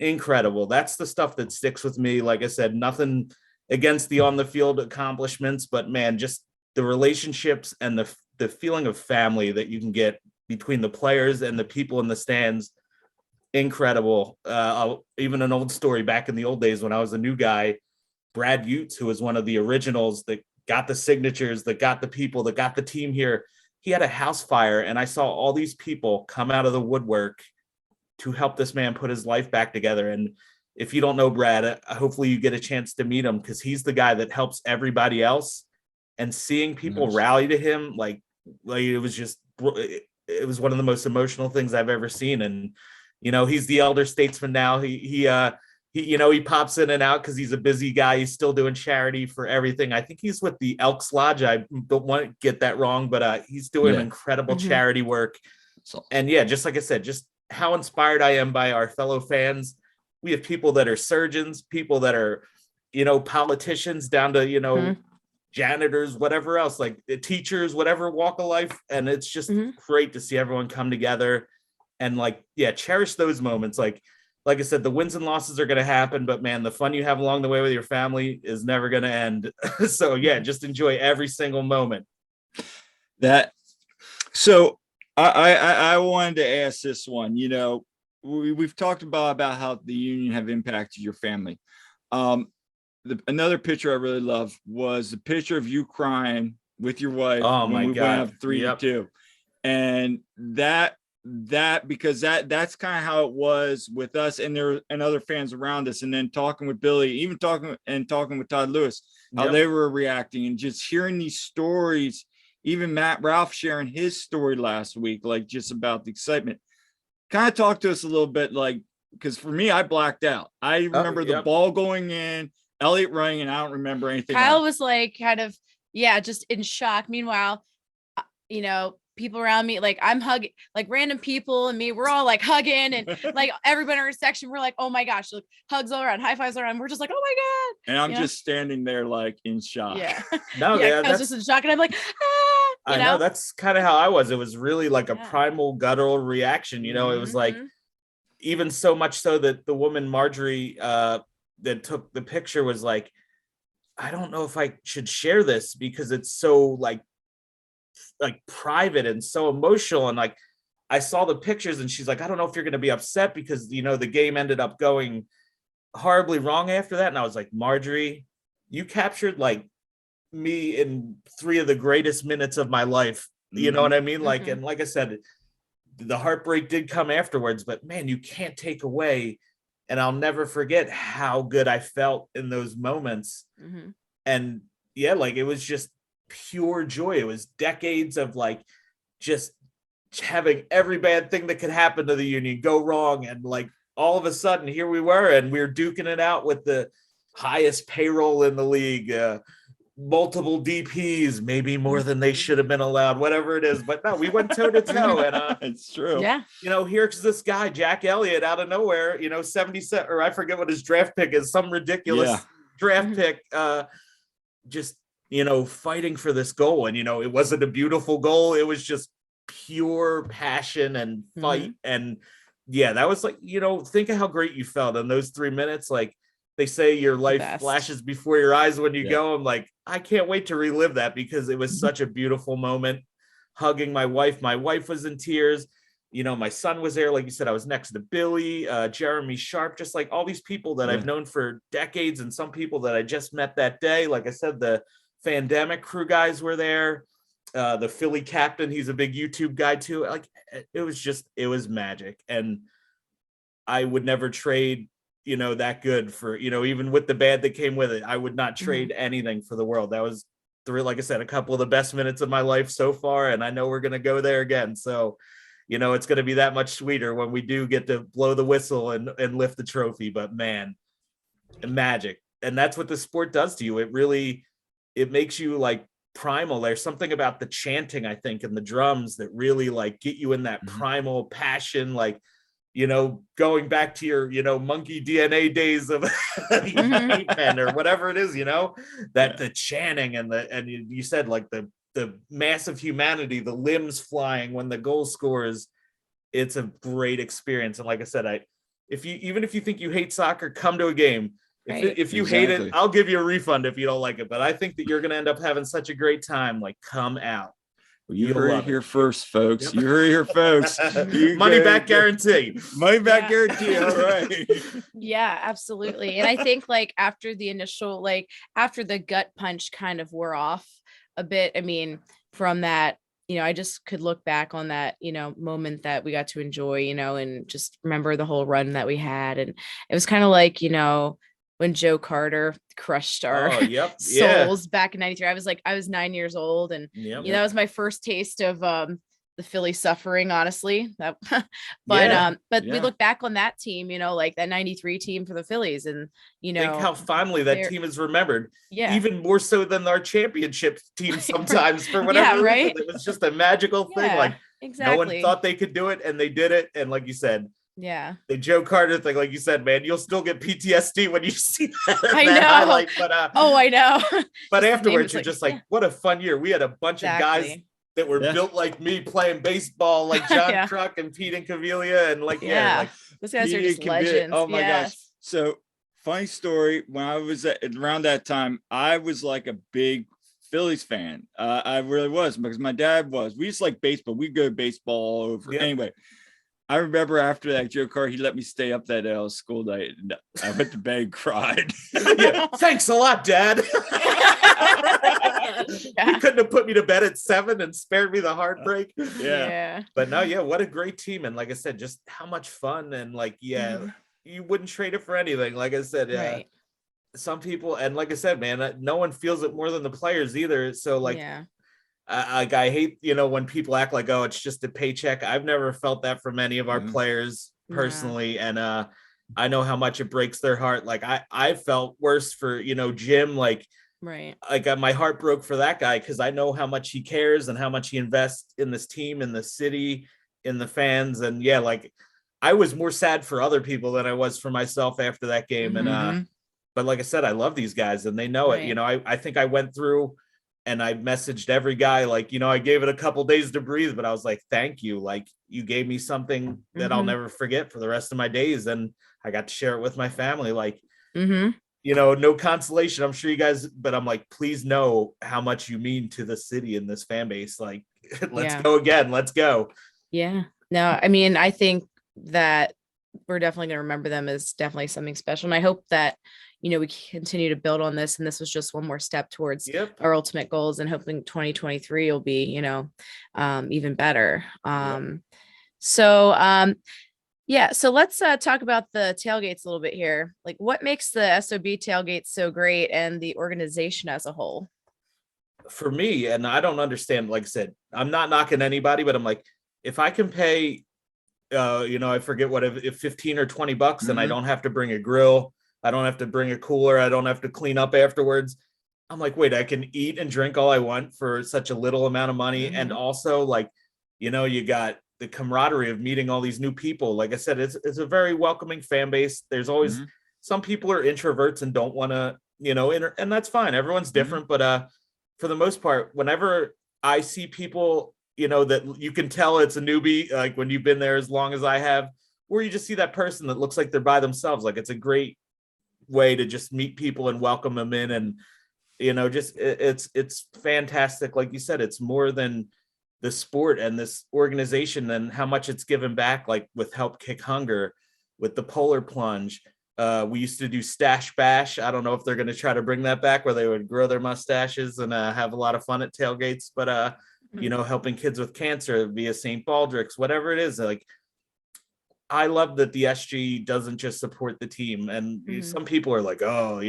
Incredible. That's the stuff that sticks with me. Like I said, nothing against the on the field accomplishments, but man, just the relationships and the feeling of family that you can get between the players and the people in the stands. Incredible. Even an old story back in the old days when I was a new guy, Brad Utes, who was one of the originals that got the signatures, that got the people, that got the team here. He had a house fire, and I saw all these people come out of the woodwork to help this man put his life back together. And if you don't know Brad, hopefully you get a chance to meet him, because he's the guy that helps everybody else. And seeing people rally to him, like it was one of the most emotional things I've ever seen. And he's the elder statesman now. He pops in and out because he's a busy guy. He's still doing charity for everything. I think he's with the Elks Lodge. I don't want to get that wrong, but he's doing incredible charity work. And yeah, just like I said, just how inspired I am by our fellow fans. We have people that are surgeons, people that are, politicians, down to, janitors, whatever else, like the teachers, whatever walk of life. And it's just great to see everyone come together and cherish those moments. Like I said, the wins and losses are going to happen, but man, the fun you have along the way with your family is never going to end. So yeah, just enjoy every single moment. So I wanted to ask this one. We've talked about how the union have impacted your family. Another picture I really love was the picture of you crying with your wife when we went up 3-2, and because that's kind of how it was with us and other fans around us, and then talking with Billy, even talking with Todd Lewis, how they were reacting, and just hearing these stories. Even Matt Ralph sharing his story last week, like just about the excitement. Kind of talk to us a little bit, like, because for me, I blacked out. I remember the ball going in, Elliot running, and I don't remember anything. Kyle was like kind of, just in shock. Meanwhile, people around me, like I'm hugging, like random people and me, we're all like hugging, and like everybody in our section, we're like, oh my gosh, like hugs all around, high fives all around. We're just like, oh my God. And I'm just standing there like in shock. Yeah. No, I was just in shock, and I'm like, I know that's kind of how I was. It was really like a primal guttural reaction. It was like, even so much so that the woman Marjorie that took the picture was like, I don't know if I should share this because it's so like private and so emotional. And like, I saw the pictures and she's like, I don't know if you're going to be upset because, the game ended up going horribly wrong after that. And I was like, Marjorie, you captured like me in 3 of the greatest minutes of my life. You know what I mean? Like, and like I said, the heartbreak did come afterwards, but man, you can't take away And I'll never forget how good I felt in those moments. And yeah, like it was just pure joy. It was decades of like just having every bad thing that could happen to the Union go wrong. And like all of a sudden here we were, and we were duking it out with the highest payroll in the league, multiple DPs, maybe more than they should have been allowed, whatever it is. But no, we went toe to toe. And it's true. Yeah. You know, here's this guy, Jack Elliott, out of nowhere, you know, 77, or I forget what his draft pick is, some ridiculous draft pick, just, you know, fighting for this goal. And, you know, it wasn't a beautiful goal. It was just pure passion and fight. And yeah, that was like, you know, think of how great you felt in those 3 minutes. Like they say your life flashes before your eyes when you go. I'm like, I can't wait to relive that, because it was such a beautiful moment. Hugging my wife was in tears. You know, my son was there. Like you said, I was next to Billy, Jeremy Sharp, just like all these people that I've known for decades, and some people that I just met that day. Like I said, the Fandemic crew guys were there. The Philly captain, he's a big YouTube guy too. Like it was magic. And I would never trade, you know, that good for, you know, even with the bad that came with it, I would not trade anything for the world. That was, like I said, a couple of the best minutes of my life so far. And I know we're going to go there again. So, you know, it's going to be that much sweeter when we do get to blow the whistle and lift the trophy. But man, magic. And that's what the sport does to you. It makes you like primal. There's something about the chanting, I think, and the drums that really like get you in that primal passion, like, you know, going back to your, you know, monkey DNA days of men or whatever it is, you know, that the chanting and you said like the massive humanity, the limbs flying when the goal scores. It's a great experience. And like I said, even if you think you hate soccer, come to a game. If you hate it, I'll give you a refund if you don't like it. But I think that you're going to end up having such a great time. Like, come out. Well, you heard it here first, folks. Yep. You heard it here, folks. Money back guarantee. Money back guarantee. All right. Yeah, absolutely. And I think like after the initial, like after the gut punch kind of wore off a bit, I mean, from that, you know, I just could look back on that, you know, moment that we got to enjoy, you know, and just remember the whole run that we had. And it was kind of like, you know, when Joe Carter crushed our souls back in 93. I was 9 years old, and you know, that was my first taste of the Philly suffering, honestly. But we look back on that team, you know, like that 93 team for the Phillies, and you know, think how fondly that team is remembered. Even more so than our championship team sometimes for whatever reason. It was just a magical thing. Like no one thought they could do it, and they did it. And like you said, the Joe Carter thing, like you said, man, you'll still get PTSD when you see that. I know. Highlight, but I know. But afterwards, you're just like, what a fun year. We had a bunch of guys that were built like me, playing baseball, like John Kruk and Pete and Cavilla, and like like those guys are just legends. Oh my gosh! So funny story. When I was around that time, I was like a big Phillies fan. I really was, because my dad was. We just like baseball. We go baseball all over. Anyway. I remember after that Joe Carter, he let me stay up that school night, and I went to bed and cried. Thanks a lot, Dad. You couldn't have put me to bed at 7 and spared me the heartbreak. But no, what a great team. And like I said, just how much fun, and like, you wouldn't trade it for anything. Like I said, some people, and like I said, man, no one feels it more than the players either. So like, I hate, you know, when people act like, oh, it's just a paycheck. I've never felt that from any of our players personally. And I know how much it breaks their heart. Like I felt worse for, you know, Jim, like my heart broke for that guy, because I know how much he cares and how much he invests in this team, in the city, in the fans. And like I was more sad for other people than I was for myself after that game. And but like I said, I love these guys, and they know it. You know, I think I went through, and I messaged every guy, like, you know, I gave it a couple days to breathe, but I was like, thank you. Like, you gave me something that I'll never forget for the rest of my days. And I got to share it with my family. Like, you know, no consolation, I'm sure you guys, but I'm like, please know how much you mean to the city and this fan base. Like, let's go again. Let's go. Yeah. No, I mean, I think that we're definitely going to remember them as definitely something special. And I hope that, you know, we continue to build on this, and this was just one more step towards our ultimate goals, and hoping 2023 will be, you know, even better. Yeah, so let's talk about the tailgates a little bit here. Like, what makes the SOB tailgate so great and the organization as a whole? For me, and I don't understand, like I said, I'm not knocking anybody, but I'm like, if I can pay, I forget what, if 15 or $20 and I don't have to bring a grill, I don't have to bring a cooler, I don't have to clean up afterwards. I'm like, wait, I can eat and drink all I want for such a little amount of money. And also, like, you got the camaraderie of meeting all these new people. Like I said, it's a very welcoming fan base. There's always some people are introverts and don't want to, and that's fine. Everyone's different, but for the most part, whenever I see people, that you can tell it's a newbie, like when you've been there as long as I have, where you just see that person that looks like they're by themselves. Like, it's a great way to just meet people and welcome them in. And, it's fantastic. Like you said, it's more than the sport and this organization and how much it's given back, like with Help Kick Hunger, with the polar plunge. We used to do Stash Bash. I don't know if they're going to try to bring that back, where they would grow their mustaches and have a lot of fun at tailgates, but helping kids with cancer via St. Baldrick's, whatever it is. Like, I love that the SG doesn't just support the team. And some people are like, oh,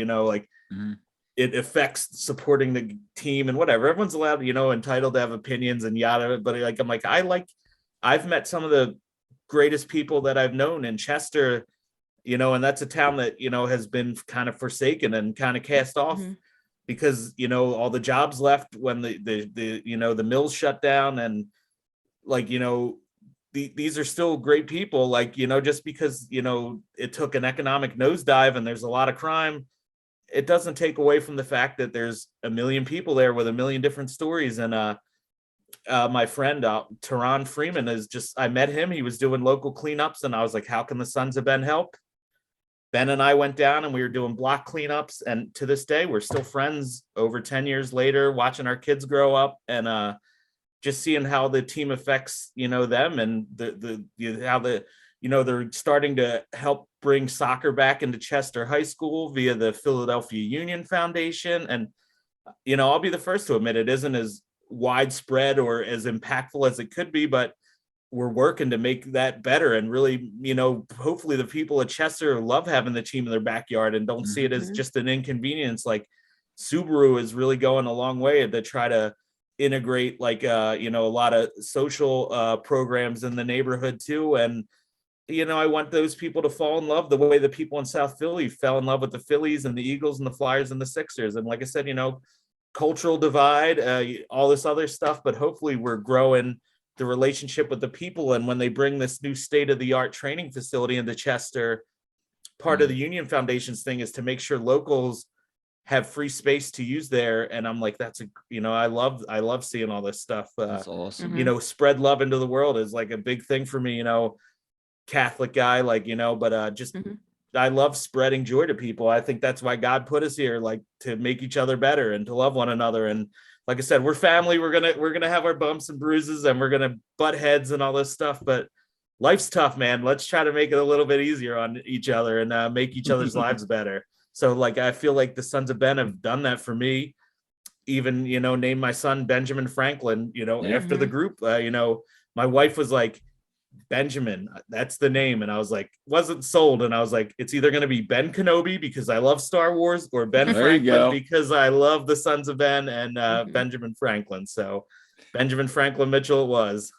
it affects supporting the team and whatever. Everyone's allowed, entitled to have opinions and yada. But I've met some of the greatest people that I've known in Chester, and that's a town that, has been kind of forsaken and kind of cast off because, all the jobs left when the mills shut down. And like, these are still great people. Like, just because, it took an economic nosedive and there's a lot of crime, it doesn't take away from the fact that there's a million people there with a million different stories. And my friend Teron Freeman I met him. He was doing local cleanups, and I was like, how can the Sons of Ben help? Ben and I went down and we were doing block cleanups, and to this day we're still friends over 10 years later, watching our kids grow up and just seeing how the team affects them, and how they're starting to help bring soccer back into Chester High School via the Philadelphia Union Foundation. And, I'll be the first to admit it isn't as widespread or as impactful as it could be, but we're working to make that better. And really, hopefully the people at Chester love having the team in their backyard and don't see it as just an inconvenience. Like, Subaru is really going a long way to try to integrate a lot of social programs in the neighborhood too. And I want those people to fall in love the way the people in South Philly fell in love with the Phillies and the Eagles and the Flyers and the Sixers. And like I said, cultural divide, all this other stuff, but hopefully we're growing the relationship with the people. And when they bring this new state-of-the-art training facility into Chester, part of the Union Foundation's thing is to make sure locals have free space to use there. And I'm like, I love seeing all this stuff. That's awesome. Spread love into the world is like a big thing for me, Catholic guy, I love spreading joy to people. I think that's why God put us here, like, to make each other better and to love one another. And like I said, we're family. We're gonna have our bumps and bruises, and we're gonna butt heads and all this stuff, but life's tough, man. Let's try to make it a little bit easier on each other and make each other's lives better. So like, I feel like the Sons of Ben have done that for me. Even, named my son Benjamin Franklin, after the group. My wife was like, Benjamin, that's the name. And I was like, wasn't sold. And I was like, it's either going to be Ben Kenobi because I love Star Wars, or Ben Franklin because I love the Sons of Ben and Benjamin Franklin. So Benjamin Franklin Mitchell it was.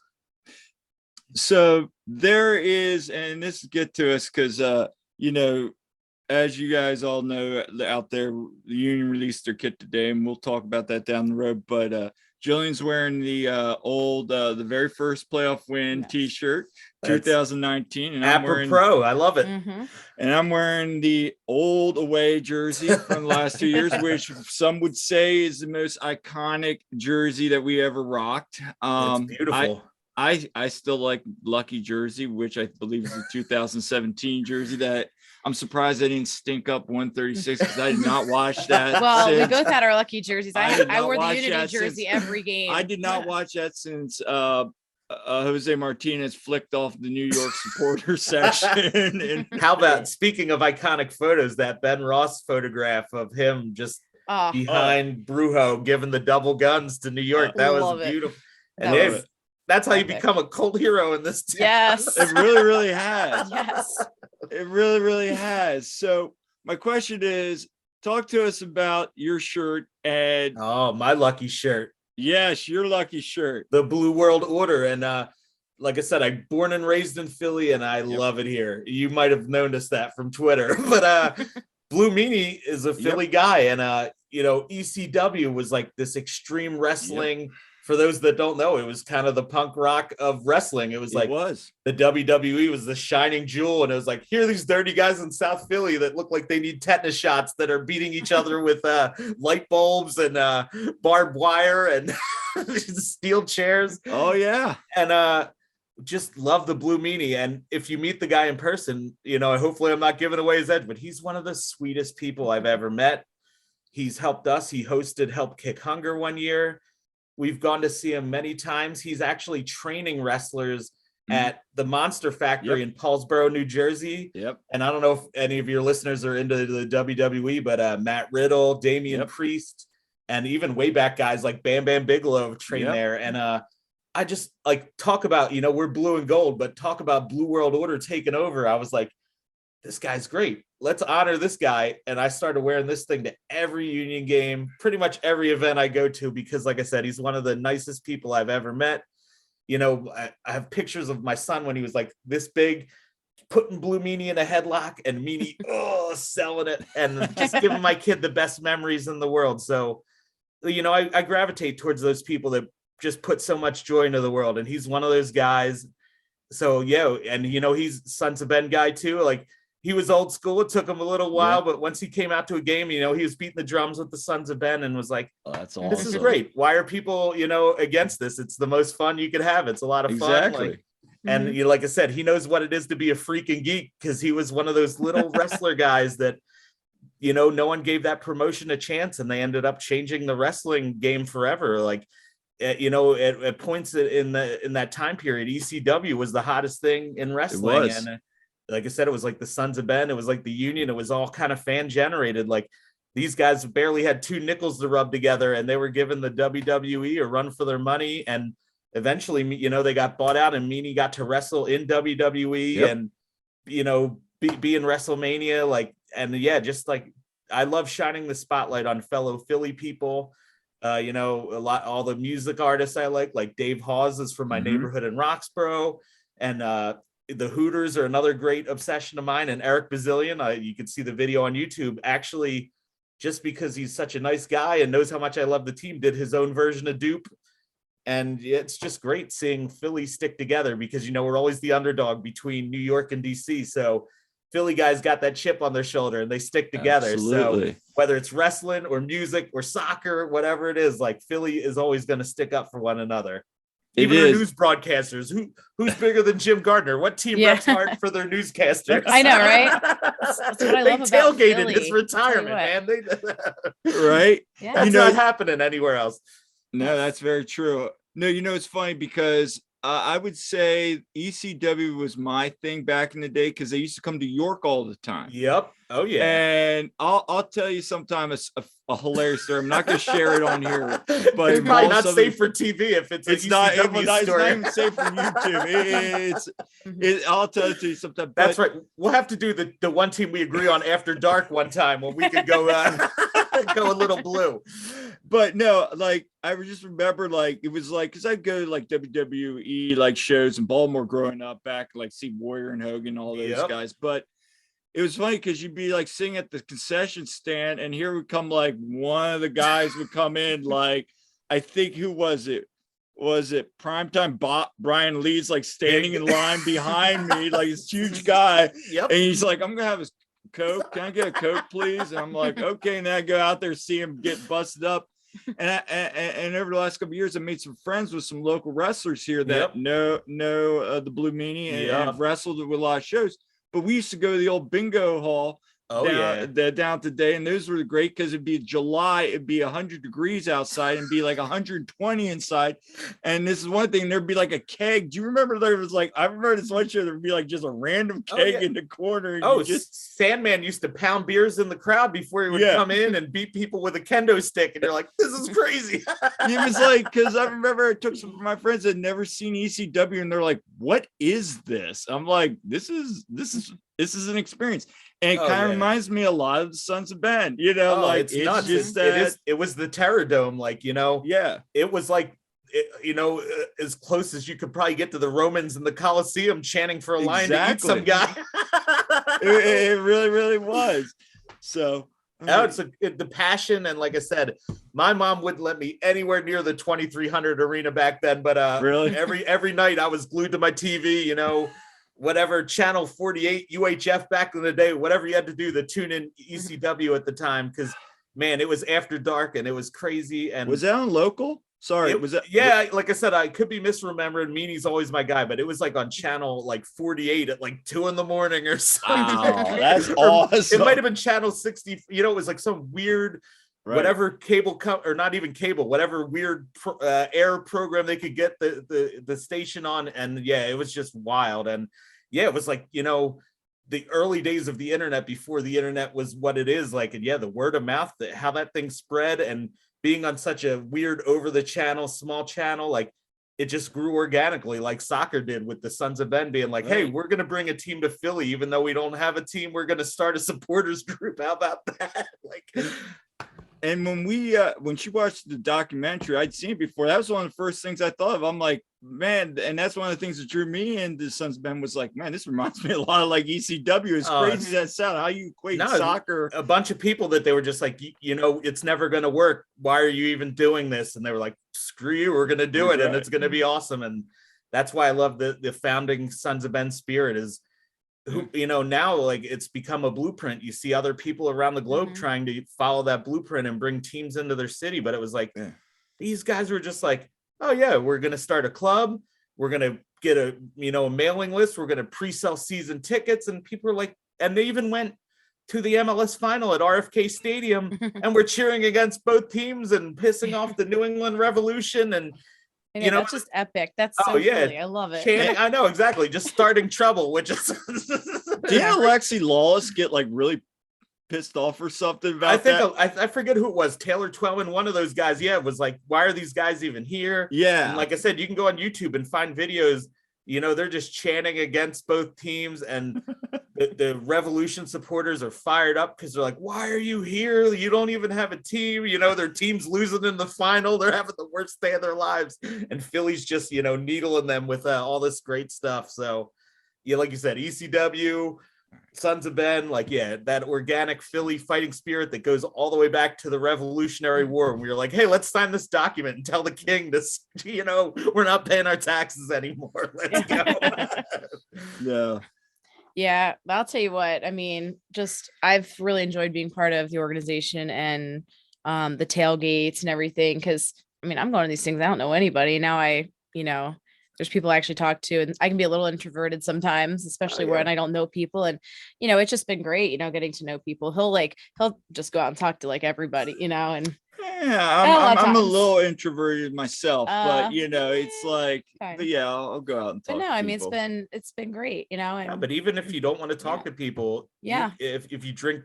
So there is, and this get to us because, as you guys all know out there, the Union released their kit today, and we'll talk about that down the road. But Jillian's wearing the very first playoff win T-shirt, 2019, and I'm wearing Pro. I love it. And I'm wearing the old away jersey from the last 2 years, which some would say is the most iconic jersey that we ever rocked. It's beautiful. I still like Lucky jersey, which I believe is the 2017 jersey that I'm surprised I didn't stink up 136 because I did not watch that. Well, we both had our Lucky jerseys. I wore the Unity jersey every game. I did not watch that since Jose Martinez flicked off the New York supporter section. And how about, speaking of iconic photos, that Ben Ross photograph of him just behind Brujo giving the double guns to New York? That was beautiful. And That's how you Epic. become a cult hero in this town. Yes. It really has. Yes. It really has. So my question is, talk to us about your shirt and Oh, my lucky shirt. yes, your lucky shirt. The Blue World Order. And like I said, I'm born and raised in Philly, and I love it here. You might have noticed that from Twitter, but Blue Meanie is a Philly guy, and ECW was like this extreme wrestling. For those that don't know, it was kind of the punk rock of wrestling. It was like the WWE was the shining jewel, and it was like, here are these dirty guys in South Philly that look like they need tetanus shots that are beating each other with light bulbs and barbed wire and steel chairs. Oh yeah. And just love the Blue Meanie. And if you meet the guy in person, hopefully I'm not giving away his edge, but he's one of the sweetest people I've ever met. He's helped us. He hosted Help Kick Hunger one year. We've gone to see him many times. He's actually training wrestlers at the Monster Factory in Paulsboro, New Jersey. And I don't know if any of your listeners are into the WWE, but Matt Riddle, Damian Priest, and even way back guys like Bam Bam Bigelow train there. And I just like talk about, we're blue and gold, but talk about Blue World Order taking over. I was like, this guy's great. Let's honor this guy. And I started wearing this thing to every Union game, pretty much every event I go to, because like I said, he's one of the nicest people I've ever met. I have pictures of my son when he was like this big, putting Blue Meanie in a headlock and Meanie selling it, and just giving my kid the best memories in the world. So, I gravitate towards those people that just put so much joy into the world. And he's one of those guys. So, and he's Sons of Ben guy too. Like, he was old school. It took him a little while, but once he came out to a game, he was beating the drums with the Sons of Ben and was like, oh, that's awesome. This is great. Why are people, against this? It's the most fun you could have. It's a lot of fun. Like, and like I said, he knows what it is to be a freaking geek, because he was one of those little wrestler guys that, no one gave that promotion a chance, and they ended up changing the wrestling game forever. Like, at points in that time period, ECW was the hottest thing in wrestling. And like I said, it was like the Sons of Ben. It was like the Union. It was all kind of fan generated. Like, these guys barely had two nickels to rub together, and they were given the WWE a run for their money. And eventually, they got bought out, and Meanie got to wrestle in WWE and, be in WrestleMania. Like, and just like, I love shining the spotlight on fellow Philly people. All the music artists I like Dave Hawes is from my neighborhood in Roxborough, and the Hooters are another great obsession of mine. And Eric Bazillion, you can see the video on YouTube, actually, just because he's such a nice guy and knows how much I love the team, did his own version of DOOP. And it's just great seeing Philly stick together, because, we're always the underdog between New York and DC. So Philly guys got that chip on their shoulder, and they stick together. Absolutely. So whether it's wrestling or music or soccer, whatever it is, like, Philly is always going to stick up for one another. Even our news broadcasters, who's bigger than Jim Gardner? What team reps hard for their newscasters? I know, right? That's what I love about tailgated Philly. his retirement, man. Right? Yeah. That's not happening anywhere else. No, that's very true. No, it's funny because I would say ECW was my thing back in the day, because they used to come to York all the time. Yep. Oh yeah. And I'll tell you sometime a hilarious story. I'm not going to share it on here, but it's probably not safe for TV if it's not. It's not even safe for YouTube. I'll tell it to you sometime. That's right. We'll have to do the one team we agree on after dark one time, when we could go go a little blue. But no, like, I just remember, like, it was like, because I'd go to like WWE like shows in Baltimore growing up, back, like, see Warrior and Hogan, all those guys. But it was funny because you'd be like sitting at the concession stand, and here would come like one of the guys would come in, like, I think, who was it? Was it Primetime Brian Lee's like standing in line behind me, like this huge guy. And he's like, I'm gonna have his Coke. Can I get a Coke, please? And I'm like, okay. And then I go out there, see him get busted up. And over the last couple of years, I made some friends with some local wrestlers here that know the Blue Meanie and have wrestled with a lot of shows. But we used to go to the old bingo hall Oh yeah. Down today, and those were great because it'd be July, it'd be 100 degrees outside and be like 120 inside. And this is one thing, there'd be like a keg. Do you remember there was like, I remember this one year there'd be like just a random keg in the corner. And Sandman used to pound beers in the crowd before he would come in and beat people with a kendo stick, and you're like, this is crazy. It was like, because I remember I took some of my friends that had never seen ECW, and they're like, what is this? I'm like, this is an experience. And it kind of reminds me a lot of the Sons of Ben, like it's nuts. Just it was the Terror Dome, like, it was like, as close as you could probably get to the Romans in the Colosseum chanting for a lion to eat some guy. it really, really was. So it's the passion, and like I said, my mom wouldn't let me anywhere near the 2300 arena back then. But really, every night I was glued to my TV. Whatever channel 48 UHF back in the day, whatever you had to do to tune in ECW at the time, because man, it was after dark and it was crazy. And was that on local? Sorry, was that? Yeah, like I said, I could be misremembering. Meanie's always my guy, but it was like on channel like 48 at like 2 a.m. or something. Wow, that's awesome. It might have been channel 60. It was like some weird. Right. Whatever cable or not even cable, whatever weird air program they could get the station on, and it was just wild. And it was like the early days of the internet before the internet was what it is like, and the word of mouth, how that thing spread, and being on such a weird over the channel small channel, like it just grew organically, like soccer did with the Sons of Ben being like, hey, we're gonna bring a team to Philly, even though we don't have a team, we're gonna start a supporters group. How about that? Like. And when she watched the documentary, I'd seen it before. That was one of the first things I thought of. I'm like, man, and that's one of the things that drew me into Sons of Ben was like, man, this reminds me a lot of like ECW. As crazy as that sound, how you equate soccer. A bunch of people that they were just like, it's never going to work. Why are you even doing this? And they were like, screw you, we're going to do it. And it's going to be awesome. And that's why I love the founding Sons of Ben spirit is, who now like it's become a blueprint. You see other people around the globe trying to follow that blueprint and bring teams into their city, but it was like these guys were just like, oh yeah, we're gonna start a club, we're gonna get a mailing list, we're gonna pre-sell season tickets, and people are like, and they even went to the MLS final at RFK Stadium and we're cheering against both teams and pissing off the New England Revolution. And that's just epic. That's so silly. I love it. Chanting, I know, exactly. Just starting trouble, which is. Did Alexi Lawless get like really pissed off or something about that? I forget who it was. Taylor Twellman, one of those guys. Yeah, was like, why are these guys even here? Yeah. And like I said, you can go on YouTube and find videos. They're just chanting against both teams, and the Revolution supporters are fired up because they're like, why are you here? You don't even have a team. Their team's losing in the final. They're having the worst day of their lives. And Philly's just, needling them with all this great stuff. So, like you said, ECW, Sons of Ben, like, that organic Philly fighting spirit that goes all the way back to the Revolutionary War. And we were like, hey, let's sign this document and tell the king this, we're not paying our taxes anymore. Let's go. No. Yeah, I'll tell you what, I mean, I've really enjoyed being part of the organization and the tailgates and everything. Cause I mean, I'm going to these things. I don't know anybody. Now there's people I actually talk to, and I can be a little introverted sometimes, especially when I don't know people. And, it's just been great, getting to know people. He'll just go out and talk to like everybody, and I'm a little introverted myself, but it's like, but I'll go out and talk. But no, to I mean, people. it's been great, and but even if you don't want to talk to people, if you drink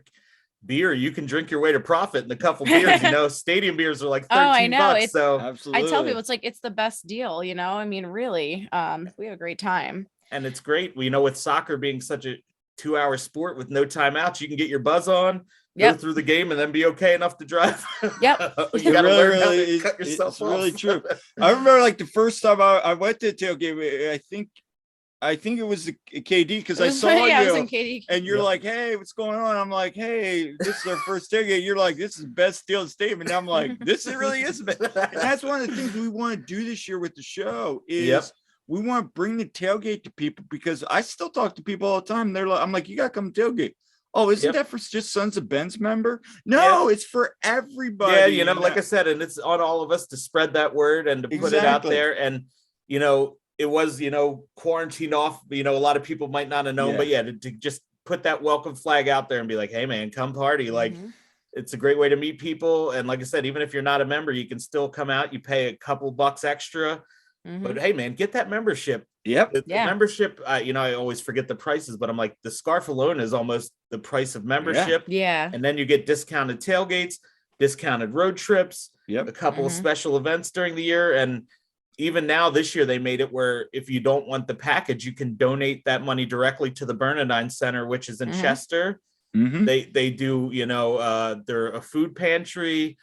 beer, you can drink your way to profit in a couple beers. Stadium beers are like $13. I know. So absolutely. I tell people it's the best deal, I mean, really, we have a great time. And it's great. With soccer being such a 2-hour sport with no timeouts, you can get your buzz on, go through the game, and then be okay enough to drive. Yep. You gotta learn how to cut yourself it's off. Really true. I remember like the first time I went to tailgate, I think it was KD because I saw you, I was in KD. And you're like, hey, what's going on? I'm like, hey, this is our first tailgate. You're like, this is the best deal in the state. And I'm like, this really is. And that's one of the things we want to do this year with the show is we want to bring the tailgate to people, because I still talk to people all the time. They're like, I'm like, you got to come tailgate. Oh, isn't that for just Sons of Ben's member? No, it's for everybody. Yeah, like I said, and it's on all of us to spread that word and to put it out there. And, it was, quarantine off, a lot of people might not have known, but to just put that welcome flag out there and be like, hey man, come party. Like, Mhm. it's a great way to meet people. And like I said, even if you're not a member, you can still come out, you pay a couple bucks extra, but Mhm. hey man, get that membership. Yep. The Yeah. membership, you know, I always forget the prices, but I'm like, the scarf alone is almost the price of membership. Yeah. And then you get discounted tailgates, discounted road trips, Yep. a couple of Mhm. special events during the year. And even now this year, they made it where if you don't want the package, you can donate that money directly to the Bernadine Center, which is in Mhm. Chester. Mhm. They do, you know, they're a food pantry.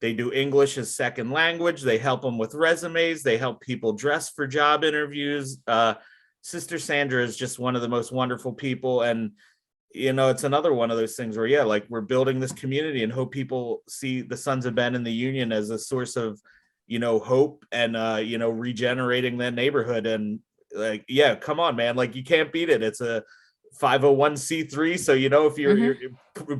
They do English as second language. They help them with resumes. They help people dress for job interviews. Sister Sandra is just one of the most wonderful people. And, you know, it's another one of those things where, yeah, like we're building this community and hope people see the Sons of Ben and the Union as a source of, you know, hope and, you know, regenerating that neighborhood. And like, yeah, come on, man. Like you can't beat it. It's a 501c3. So, you know, if you're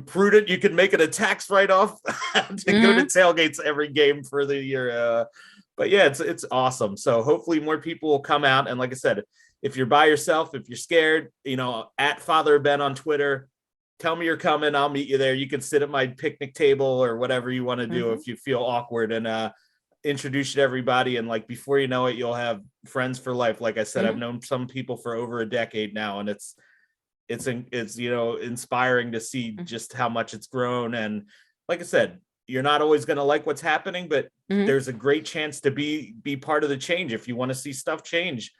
prudent, you can make it a tax write-off to go to tailgates every game for the year. But yeah, it's awesome. So hopefully more people will come out. And like I said, if you're by yourself, if you're scared, you know, at Father Ben on Twitter, tell me you're coming. I'll meet you there. You can sit at my picnic table or whatever you want to do if you feel awkward, and introduce you to everybody. And like before you know it, you'll have friends for life. Like I said, I've known some people for over a decade now, and it's you know, inspiring to see just how much it's grown. And like I said, you're not always going to like what's happening, but there's a great chance to be part of the change. If you want to see stuff change,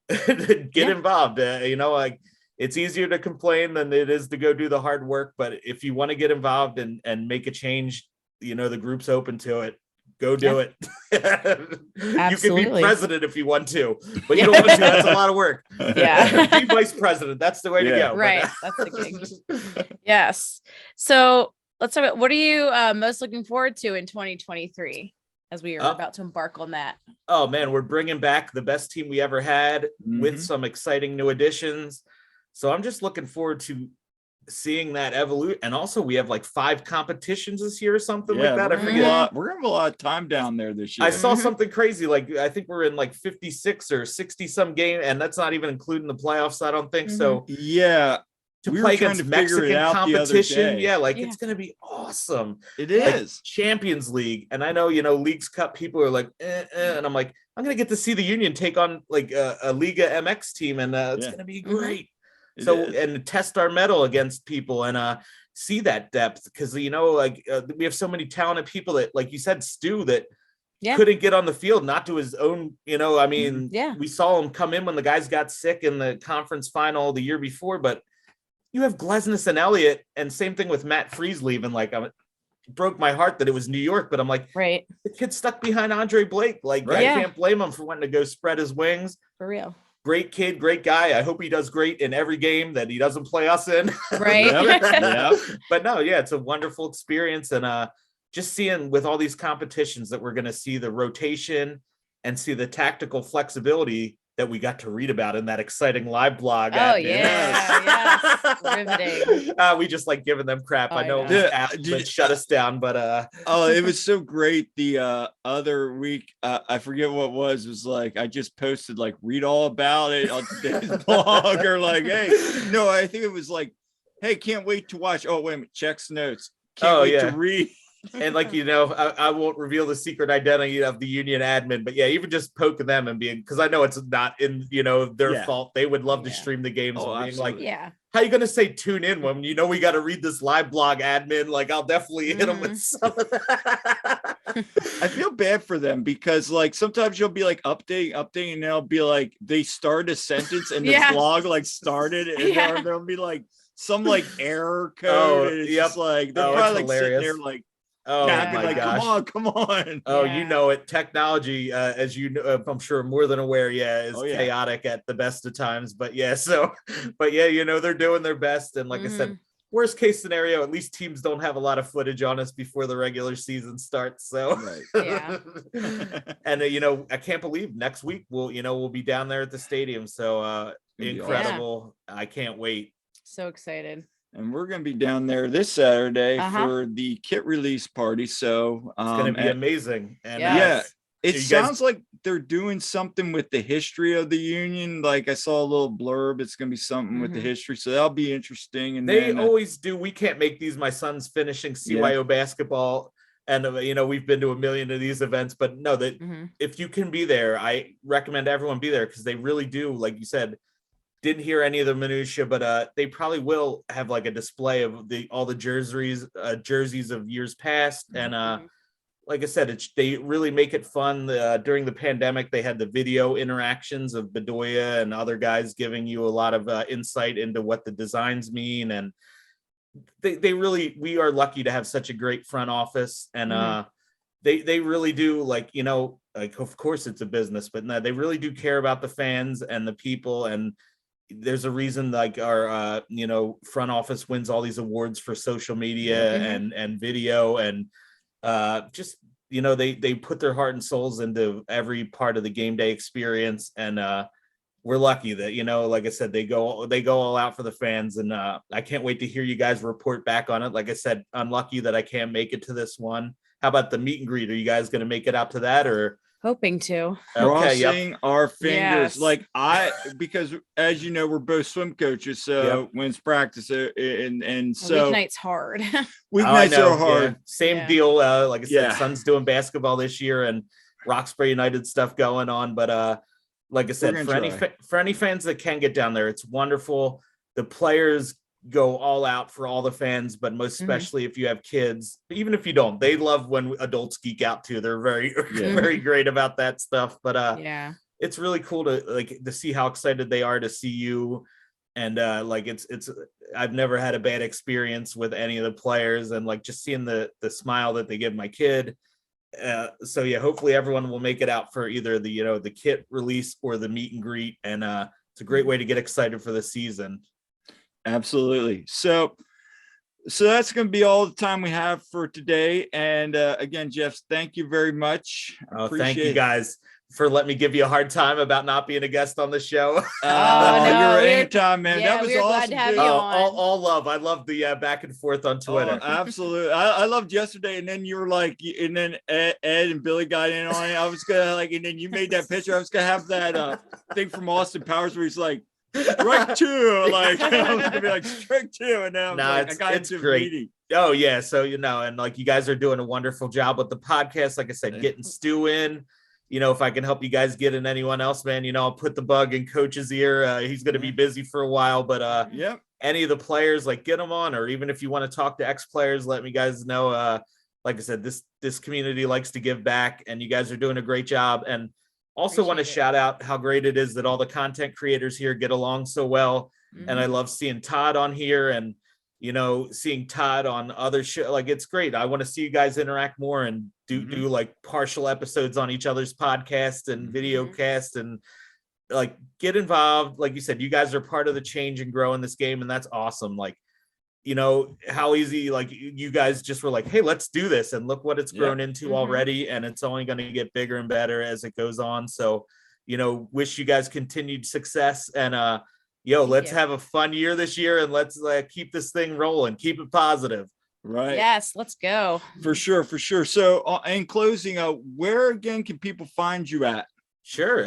get involved. You know, like it's easier to complain than it is to go do the hard work. But if you want to get involved and make a change, you know, the group's open to it. Go do it. You can be president if you want to, but you don't want to. That's a lot of work. Yeah. Be vice president. That's the way to go. Right. That's the king. Yes. So let's talk about, what are you most looking forward to in 2023 as we are about to embark on that? Oh man, we're bringing back the best team we ever had with some exciting new additions. So I'm just looking forward to seeing that evolve. And also we have like 5 competitions this year or something like that. I forget. We're gonna have a lot of time down there this year. I saw something crazy. Like I think we're in like 56 or 60 some game, and that's not even including the playoffs. I don't think so. Yeah. To play against Mexican competition. Yeah, like it's gonna be awesome. It is like Champions League. And I know, you know, Leagues Cup people are like, and I'm like, I'm gonna get to see the Union take on like a Liga MX team, and it's gonna be great. So and test our metal against people and see that depth, because you know, like we have so many talented people that, like you said, Stu, that couldn't get on the field, not to his own, you know. I mean, we saw him come in when the guys got sick in the conference final the year before, but you have Glesnes and Elliott, and same thing with Matt Freeze leaving. Like it broke my heart that it was New York, but I'm like, the kid stuck behind Andre Blake. Like I can't blame him for wanting to go spread his wings. For real. Great kid, great guy. I hope he does great in every game that he doesn't play us in. Right. But no, yeah, it's a wonderful experience. And just seeing with all these competitions that we're going to see the rotation and see the tactical flexibility that we got to read about in that exciting live blog. Oh, yes. Riveting. We just like giving them crap. I know it shut us down, but oh, it was so great. The other week, I forget what it was like I just posted like read all about it on today's blog, or like, hey, no, I think it was like, hey, can't wait to watch. Oh, wait a minute, checks notes. Can't wait to read. And like, you know, I won't reveal the secret identity of the Union admin, but yeah, even just poking them and being, because I know it's not in, you know, their fault. They would love to stream the games. Being like, how you gonna say tune in when you know we got to read this live blog, admin? Like, I'll definitely hit them with some of that. I feel bad for them, because like sometimes you'll be like updating, and they'll be like they start a sentence and the blog like started, and there'll be like some like error code. And it's just like they're probably like sitting there like, oh my like, gosh, come on. Oh, you know it. Technology, as you know, I'm sure more than aware, is chaotic at the best of times. But yeah, you know, they're doing their best. And like I said, worst case scenario, at least teams don't have a lot of footage on us before the regular season starts. So and you know, I can't believe next week we'll be down there at the stadium. So incredible. I can't wait. So excited. And we're going to be down there this Saturday for the kit release party. So it's going to be amazing. And It sounds like they're doing something with the history of the union. Like I saw a little blurb. It's going to be something with the history. So that'll be interesting. And they always do. We can't make these. My son's finishing CYO basketball. And, we've been to a million of these events, but no, that if you can be there, I recommend everyone be there because they really do. Like you said, didn't hear any of the minutia, but they probably will have like a display of all the jerseys of years past. And like I said, they really make it fun. During the pandemic, they had the video interactions of Bedoya and other guys giving you a lot of insight into what the designs mean. And we are lucky to have such a great front office. And they really do, like, of course it's a business, but no, they really do care about the fans and the people. And there's a reason like our front office wins all these awards for social media and video and just they put their heart and souls into every part of the game day experience. And we're lucky that like I said, they go all out for the fans. And I can't wait to hear you guys report back on it. Like I said, I'm lucky that I can't make it to this one. How about the meet and greet? Are you guys going to make it out to that, or hoping to? Crossing our fingers. Like because as you know, we're both swim coaches, so when it's practice and so weeknight's hard. Weeknights are hard. Same deal. Like I said, son's doing basketball this year and Roxbury United stuff going on, but like I said, for any fans that can get down there, it's wonderful. The players go all out for all the fans, but most especially if you have kids. Even if you don't, they love when adults geek out too. They're very very great about that stuff. But it's really cool to see how excited they are to see you. And like it's I've never had a bad experience with any of the players, and like just seeing the smile that they give my kid. So hopefully everyone will make it out for either the the kit release or the meet and greet, and it's a great way to get excited for the season. Absolutely. So that's going to be all the time we have for today. And again, Jeff, thank you very much. Thank you guys for letting me give you a hard time about not being a guest on the show. You're anytime, man. Yeah, that was awesome. Glad to have you on. All love. I love the back and forth on Twitter. Absolutely. I loved yesterday, and then you were like, and then Ed and Billy got in on it. I was gonna and then you made that picture. I was gonna have that thing from Austin Powers where he's like, strike two, like I was gonna be like strike two, and now I got into great. Meeting. Oh yeah, so and like you guys are doing a wonderful job with the podcast. Like I said, getting Stu in. If I can help you guys get in anyone else, man, I'll put the bug in Coach's ear. He's going to be busy for a while, but any of the players, like get them on, or even if you want to talk to ex-players, let me guys know. Like I said, this community likes to give back, and you guys are doing a great job. And also want to shout out how great it is that all the content creators here get along so well. And I love seeing Todd on here, and seeing Todd on other shows. Like it's great. I want to see you guys interact more and do like partial episodes on each other's podcasts and video casts, and like get involved. Like you said, you guys are part of the change and grow in this game, and that's awesome. Like how easy, like you guys just were like, hey, let's do this, and look what it's grown into already, and it's only going to get bigger and better as it goes on. So wish you guys continued success, and let's have a fun year this year, and let's keep this thing rolling, keep it positive. Right. Yes, let's go. For sure. So in closing, where again can people find you at? Sure.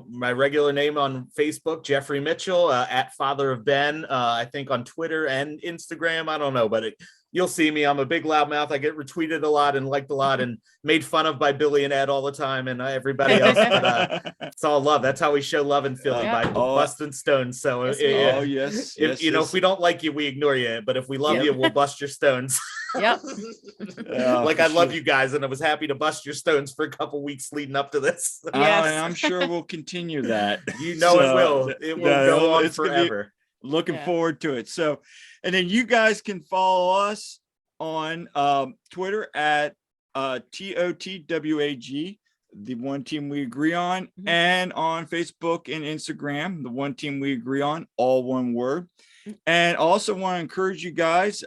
My regular name on Facebook, Jeffrey Mitchell, at Father of Ben. I think on Twitter and Instagram. I don't know, but you'll see me. I'm a big loudmouth. I get retweeted a lot and liked a lot and made fun of by Billy and Ed all the time and everybody else. But it's all love. That's how we show love in Philly, by busting stones. So yes. If we don't like you, we ignore you. But if we love you, we'll bust your stones. Yep. I love you guys, and I was happy to bust your stones for a couple weeks leading up to this. Yes. I'm sure we'll continue that. It will. It will go on forever. Looking forward to it. So, and then you guys can follow us on Twitter at TOTWAG, the One Team We Agree On, and on Facebook and Instagram, the One Team We Agree On, all one word. And also want to encourage you guys,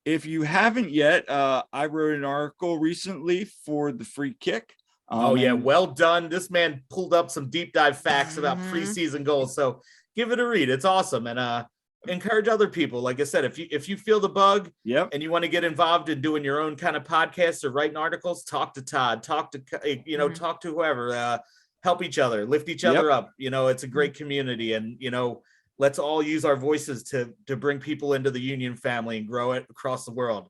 if you haven't yet, I wrote an article recently for the Free Kick. Well done. This man pulled up some deep dive facts about preseason goals. So give it a read. It's awesome. And encourage other people. Like I said, if you feel the bug, Yep. and you want to get involved in doing your own kind of podcasts or writing articles, talk to Todd, talk to talk to whoever, help each other, lift each other up. It's a great community, and let's all use our voices to bring people into the union family and grow it across the world.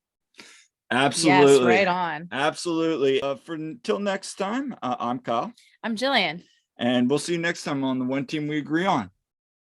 Absolutely. Yes, right on. Absolutely. Until next time, I'm Kyle. I'm Jillian. And we'll see you next time on the One Team We Agree On.